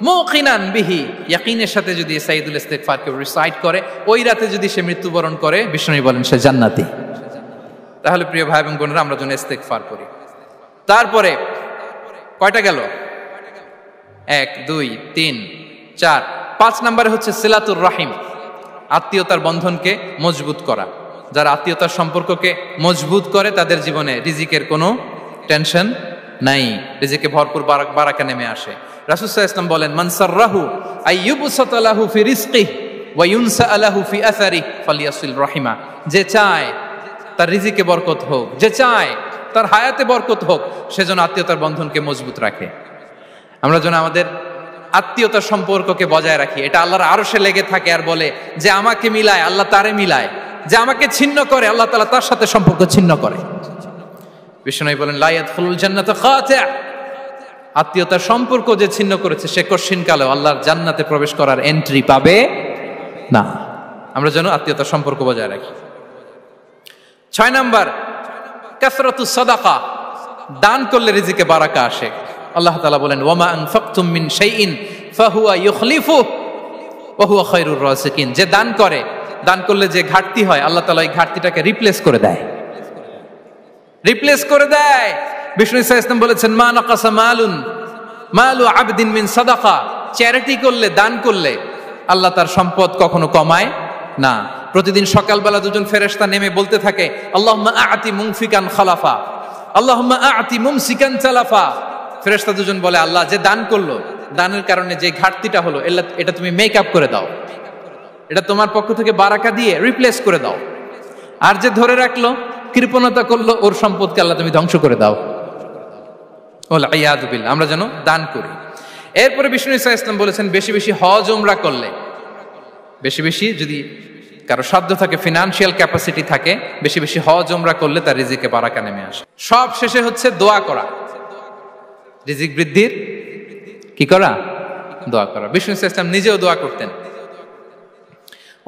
মুকিনান বিহি, ইয়াকিনের সাথে যদি সাইয়্যিদুল ইস্তিগফারকে রিসাইট করে, ওই রাতে যদি সে মৃত্যুবরণ করে, বিষ্ণু বলেন সে জান্নাতি। তাহলে প্রিয় ভাই এবং বোনেরা, আমরা যেন ইস্তিগফার করি। তারপরে কয়টা গেল? 1 2 3 4 5 নম্বরে হচ্ছে সিলাতুর রাহিম, আত্মীয়তার বন্ধনকে মজবুত করা। যারা আত্মীয়তার সম্পর্ককে মজবুত করে তাদের জীবনে রিজিকের কোনো টেনশন নাই, রিজিকে ভরপুর বারাকা নেমে আসে। রাসূল সাল্লাল্লাহু আলাইহি ওয়াসাল্লাম বলেন, মান সাররাহু আইয়ুবসাতা লাহু ফি রিজকিহি ওয়া ইউনসা লাহু ফি আসারিহি ফালিয়াসিল রাহিমা। যে চায় তার রিজিকে বরকত হোক, যে চায় তার হায়াতে বরকত হোক, সেজন্য আত্মীয়তার বন্ধনকে মজবুত রাখে। আমরা যেন আমাদের আত্মীয়তার সম্পর্ককে বজায় রাখি। এটা আল্লাহর আরশে লেগে থাকে আর বলে যে আমাকে মিলায় আল্লাহ তারে মিলায়, যে আমাকে ছিন্ন করে আল্লাহ তাআলা তার সাথে সম্পর্ক ছিন্ন করে। বিষ্ণু বলেন, লা ইয়াদখুলুল জান্নাতা খাতি', আত্মীয়তার সম্পর্ক যে ছিন্ন করেছে সে কশিনকালেও আল্লাহর জান্নাতে প্রবেশ করার এন্ট্রি পাবে না। আমরা যেন আত্মীয়তার সম্পর্ক বজায় রাখি। 6 নাম্বার, কাসরাতুস সাদাকা, দান করলে রিজিকে বারাকা আসে। আল্লাহ তাআলা বলেন, ওয়ামা আনফাকতুম মিন শাইইন ফাহুয়া ইউখলিফুহু ওয়া হুয়া খায়রুর রাযিকিন। যে দান করে, দান করলে যে ঘাটতি হয় আল্লাহ তাআলা এই ঘাটতিটাকে রিপ্লেস করে দেয়, রিপ্লেস করে দেয়। বিষ্ণু ঈসা ইসলাম বলেছেন, মা নাকাসা মালু আবদিন মিন সাদাকা, চ্যারিটি করলে, দান করলে আল্লাহ তার সম্পদ কখনো কমায় না। প্রতিদিন সকালবেলা দুজন ফেরেশতা নেমে বলতে থাকে, আল্লাহুম্মা আ'তি মুনফিকান খালাফা, আল্লাহুম্মা আ'তি মুমসিকান চালাফা। ফেরেশতা দুজন বলে, আল্লাহ যে দান করলো, দানের কারণে যে ঘাটতিটা হলো, এটা তুমি মেক আপ করে দাও, এটা তোমার পক্ষ থেকে বারাকা দিয়ে রিপ্লেস করে দাও। আর যে ধরে রাখলো, কৃপণতা করলো, ওর সম্পদকে আল্লাহ তুমি ধ্বংস করে দাও। ওয়াল ইয়াযু বিল্লাহ। আমরা যেন দান করি। এরপরে বিষ্ণু ঈসা ইসলাম বলেছেন, বেশি বেশি হজ উমরা করলে, বেশি বেশি যদি কারো সাধ্য থাকে, ফিনান্সিয়াল ক্যাপাসিটি থাকে, বেশি বেশি হজ উমরা করলে তার রিজিকে বারাকা নেমে আসে। সব শেষে হচ্ছে দোয়া করা, রিজিক বৃদ্ধির কি করা? দোয়া করা। বিষ্ণু ঈসা ইসলাম নিজেও দোয়া করতেন।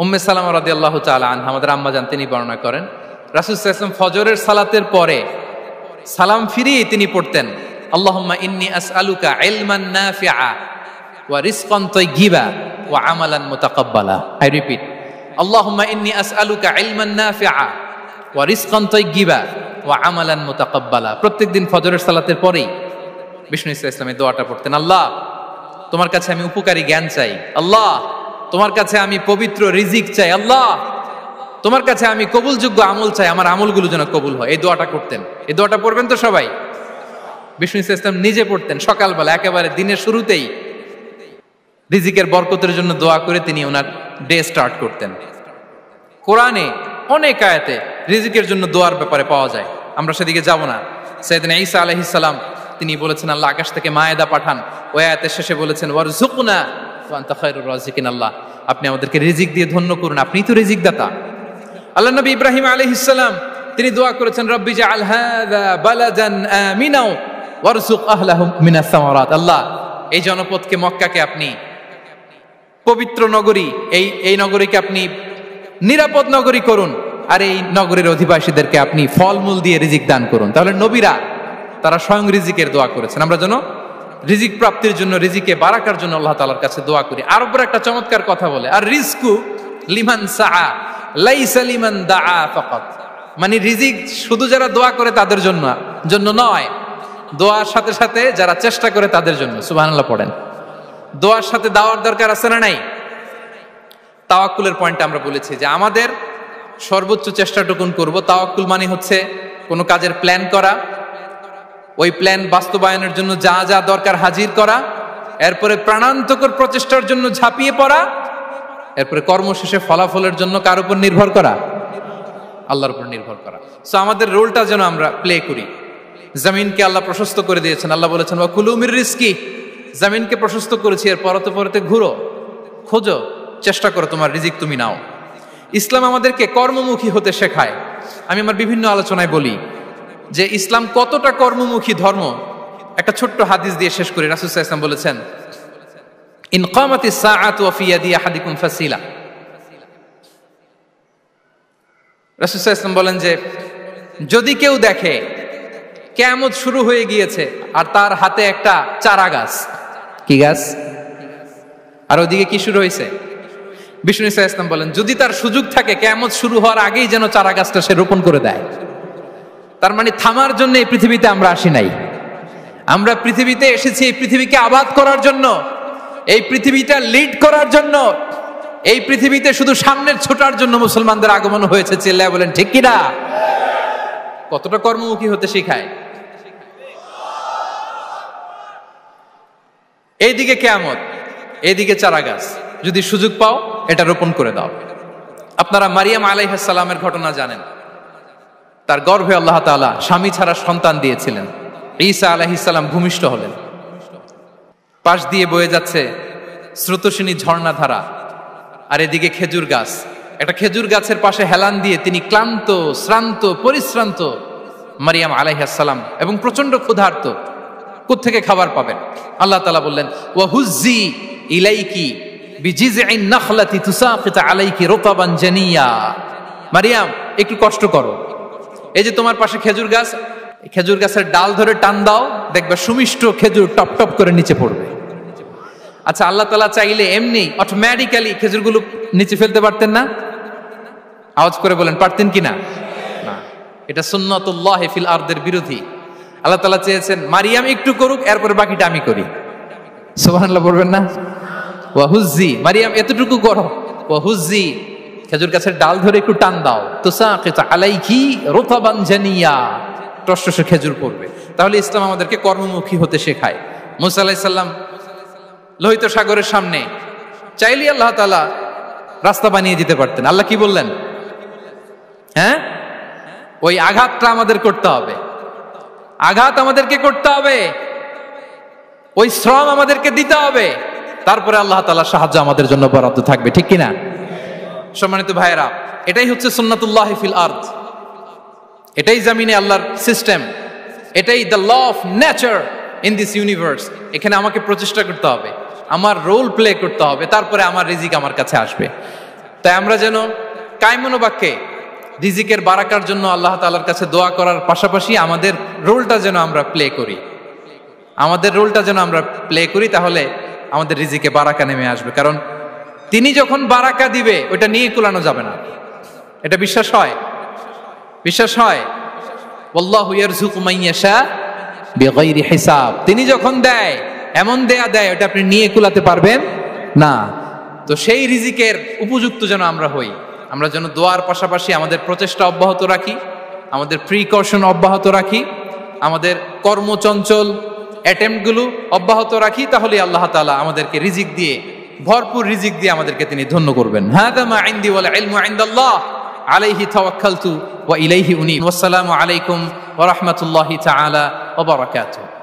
উম্মে সালামা রাদিয়াল্লাহু তাআলা আনহা, আমাদের আম্মা জান, তিনি বর্ণনা করেন, রাসূল সাল্লাল্লাহু আলাইহি ওয়াসাল্লাম ফজরের সালাতের পরে সালাম ফিরিয়ে তিনি পড়তেন, আল্লাহুম্মা ইন্নী আসআলুকা ইলমান নাফিআ ওয়া রিজকান তাইয়্যিবা ওয়া আমালান মুতাকাব্বালা। আই রিপিট, আল্লাহুম্মা ইন্নী আসআলুকা ইলমান নাফিআ ওয়া রিজকান তাইয়্যিবা ওয়া আমালান মুতাকাব্বালা। প্রত্যেকদিন ফজরের সালাতের পরেই বিষ্ণু ঈসা ইসলাম এই দোয়াটা পড়তেন, আল্লাহ তোমার কাছে আমি উপকারী জ্ঞান চাই, আল্লাহ তোমার কাছে আমি পবিত্র রিজিক চাই, আল্লাহ তোমার কাছে আমি কবুলযোগ্য আমল চাই, আমার আমলগুলো যেন কবুল হয়। এই দোয়াটা করতেন। এই দোয়াটা পড়বেন তো সবাই। বিষ্ণু ঈসা ইসলাম নিজে পড়তেন সকালবেলা, একেবারে দিনের শুরুতেই রিজিকের বরকতের জন্য দোয়া করে তিনি ওনার ডে স্টার্ট করতেন। কোরআনে অনেক আয়াতে রিজিকের জন্য দোয়ার ব্যাপারে পাওয়া যায়, আমরা সেদিকে যাব না। সাইয়েদনা ঈসা আলাইহিস সালাম তিনি বলেছেন, আল্লাহ আকাশ থেকে মায়েদা পাঠান। ওই আয়াতের শেষে বলেছেন, ওয়ারযুকনা ওয়া আনতা খায়রুর রাযিকিন, আল্লাহ আপনি আমাদেরকে রিজিক দিয়ে ধন্য করুন, আপনিই তো রিজিক দাতা। আল্লাহ নবী ইব্রাহিম আলাইহিস সালাম তিনি দোয়া করেছেন, রব্বি জাআল হাযা বালাদান আমিনা ওয়ারযুক আহলাহু মিনাস সামারাত, আল্লাহ এই জনপদকে, মক্কাকে আপনি পবিত্র নগরী, এই নগরীকে আপনি নিরাপদ নগরী করুন, আর এই নগরীর অধিবাসীদেরকে আপনি ফলমূল দিয়ে রিজিক দান করুন। তাহলে নবীরা তারা স্বয়ং রিজিকের দোয়া করেছেন। আমরা যেন রিজিক প্রাপ্তির জন্য, রিজিকে বারাকার জন্য আল্লাহ তাআলার কাছে দোয়া করি। আরবের একটা চমৎকার কথা বলে, আর রিজকু লিমান সাআ লাইসা লিমান দাআ ফাকাত, মানে রিজিক শুধু যারা দোয়া করে তাদের জন্য নয়, দোয়ার সাথে সাথে যারা চেষ্টা করে তাদের জন্য। সুবহানাল্লাহ পড়েন। দোয়ার সাথে দাওয়ার দরকার আছে না নাই? তাওয়াক্কুলের পয়েন্টটা আমরা বলেছি যে আমাদের সর্বোচ্চ চেষ্টাটুকুন করব। তাওয়াক্কুল মানে হচ্ছে কোনো কাজের প্ল্যান করা, ওই প্ল্যান বাস্তবায়নের জন্য যা যা দরকার হাজির করা, এরপরে প্রাণান্তকর প্রচেষ্টার জন্য ঝাঁপিয়ে পড়া, এরপরে কর্মশেষে ফলাফলের জন্য কার উপর নির্ভর করা? আল্লাহর উপর নির্ভর করা। সো আমাদের রোলটা যেন আমরা প্লে করি। জমিনকে আল্লাহ প্রশস্ত করে দিয়েছেন, আল্লাহ বলেছেন ওয়া কুলু মির রিজকি, জমিনকে প্রশস্ত করেছি, এর পরতে পরতে ঘুরো, খোঁজো, চেষ্টা করো তোমার রিজিক তুমি নাও। ইসলাম আমাদেরকে কর্মমুখী হতে শেখায়। আমি আমার বিভিন্ন আলোচনায় বলি যে ইসলাম কতটা কর্মমুখী ধর্ম। একটা ছোট্ট হাদিস দিয়ে শেষ করি। রাসূল সাল্লাল্লাহু আলাইহি ওয়াসাল্লাম বলেছেন, ইন কামাতিস সাআতু ওয়া ফি ইয়াদি আহাদিকুম ফাসিলা। রাসূল সাল্লাল্লাহু আলাইহি ওয়াসাল্লাম বলেন যে যদি কেউ দেখে কিয়ামত শুরু হয়ে গিয়েছে আর তার হাতে একটা চারা গাছ, কি গাছ? আর ওদিকে কি শুরু হয়েছে? বিষ্ণু ঈসা ইসলাম বলেন যদি তার সুযোগ থাকে কিয়ামত শুরু হওয়ার আগেই যেন চারা গাছটা সে রোপণ করে দেয়। তার মানে থামার জন্য এই পৃথিবীতে আমরা আসি নাই। আমরা পৃথিবীতে এসেছি এই পৃথিবীকে আবাদ করার জন্য, এই পৃথিবীটা লিড করার জন্য, এই পৃথিবীতে শুধু সামনের ছোটার জন্য মুসলমানদের আগমন হয়েছে। চিল্লায় বলেন ঠিক কিনা? কতটা কর্মমুখী হতে শেখায়। এইদিকে কিয়ামত, এইদিকে চারা গাছ, যদি সুযোগ পাও এটা রোপণ করে দাও। আপনারা মারিয়াম আলাইহিস সালামের ঘটনা জানেন। তার গর্ভে আল্লাহ তাআলা স্বামী ছাড়া সন্তান দিয়েছিলেন। ঈসা আলাইহিস সালাম ভূমিষ্ঠ হলেন। পাশ দিয়ে বয়ে যাচ্ছে স্রোতস্বিনী ঝর্ণাধারা, আর এদিকে খেজুর গাছ। একটা খেজুর গাছের পাশে হেলান দিয়ে তিনি ক্লান্ত, শ্রান্ত, পরিশ্রান্ত মারিয়াম আলাইহিস সালাম, এবং প্রচন্ড ক্ষুধার্ত। কোত্থেকে খাবার পাবেন? আল্লাহ তাআলা বললেন ওয়া হুজ্জি ইলাইকি বিজিযইন নাখলাতি তুসাকিত আলাইকি রুতাবান জানিয়া। মারিয়াম একটু কষ্ট করো, এই যে তোমার পাশে খেজুর গাছ, খেজুর গাছের ডাল ধরে টান দাও, দেখবে সুমিষ্ট খেজুর টপ টপ করে নিচে পড়বে। আচ্ছা, আল্লাহ তাআলা চাইলে এমনি অটোমেটিক্যালি খেজুরগুলো নিচে ফেলতে পারতেন না? আওয়াজ করে বলেন পারতেন কিনা? না, এটা সুন্নাতুল্লাহ ফিল আরদের বিরোধী। আল্লাহ তাআলা চেয়েছেন মারিয়াম একটু করুক, এরপর বাকিটা আমি করি। সুবহানাল্লাহ বলবেন না? ওয়াহুজ্জি, মারিয়াম এতটুকু করো, ওয়াহুজ্জি, খেজুর গাছের ডাল ধরে একটু টান দাও, তুসাকিত আলাইকি রুতাবান জানিয়া, টসটসে খেজুর পড়বে। তাহলে ইসলাম আমাদেরকে কর্মমুখী হতে শেখায়। মুসা আলাইহিস সালাম লোহিত সাগরের সামনে চাইলে আল্লাহ তাআলা রাস্তা বানিয়ে দিতে পারতেন। আল্লাহ কি বললেন? হ্যাঁ, ওই আঘাতটা আমাদের করতে হবে, আঘাত আমাদেরকে করতে হবে, ওই শ্রম আমাদেরকে দিতে হবে, তারপরে আল্লাহ তাআলার সাহায্য আমাদের জন্য বরাদ্দ থাকবে, ঠিক কিনা? সম্মানিত ভাইয়েরা, এটাই হচ্ছে সুন্নাতুল্লাহি ফিল আরদ, এটাই জামিনে আল্লাহর সিস্টেম, এটাই the law of nature in this universe. এখানে আমাকে প্রচেষ্টা করতে হবে, আমার রোল প্লে করতে হবে, তারপরে আমার রিজিক আমার কাছে আসবে। তাই আমরা যেন কায়মনোবাক্যে রিজিকের বারাকার জন্য আল্লাহ তাআলার কাছে দোয়া করার পাশাপাশি আমাদের রোলটা যেন আমরা প্লে করি, আমাদের রোলটা যেন আমরা প্লে করি, তাহলে আমাদের রিজিকে বারাকা নেমে আসবে। কারণ তিনি যখন বারাকা দিবে ওইটা নিয়ে কুলানো যাবে না, এটা বিশ্বাস হয়? বিশ্বাস হয়? ওয়াল্লাহু ইয়ারযুকু মান ইয়াশা বিগাইরি হিসাব। তিনি যখন দেয় এমন দেয় ওটা আপনি নিয়ে কুলাতে পারবেন না। তো সেই রিজিকের উপযুক্ত যেন আমরা হই, আমরা যেন দোয়ার পাশাপাশি আমাদের প্রচেষ্টা অব্যাহত রাখি, আমাদের প্রিকশন অব্যাহত রাখি, আমাদের কর্মচঞ্চল অ্যাটেম্পটগুলো অব্যাহত রাখি, তাহলে আল্লাহ তাআলা আমাদেরকে রিজিক দিয়ে, ভরপুর রিজিক দিয়ে আমাদেরকে তিনি ধন্য করবেন। হাদা মা ইনদি ওয়াল ইলমু ইনদাল্লাহ আলাইহি তাওয়াক্কালতু ওয়া ইলাইহি উনীব। ওয়াসসালামু আলাইকুম ওয়া রাহমাতুল্লাহি তাআলা ওয়া বারাকাতুহু।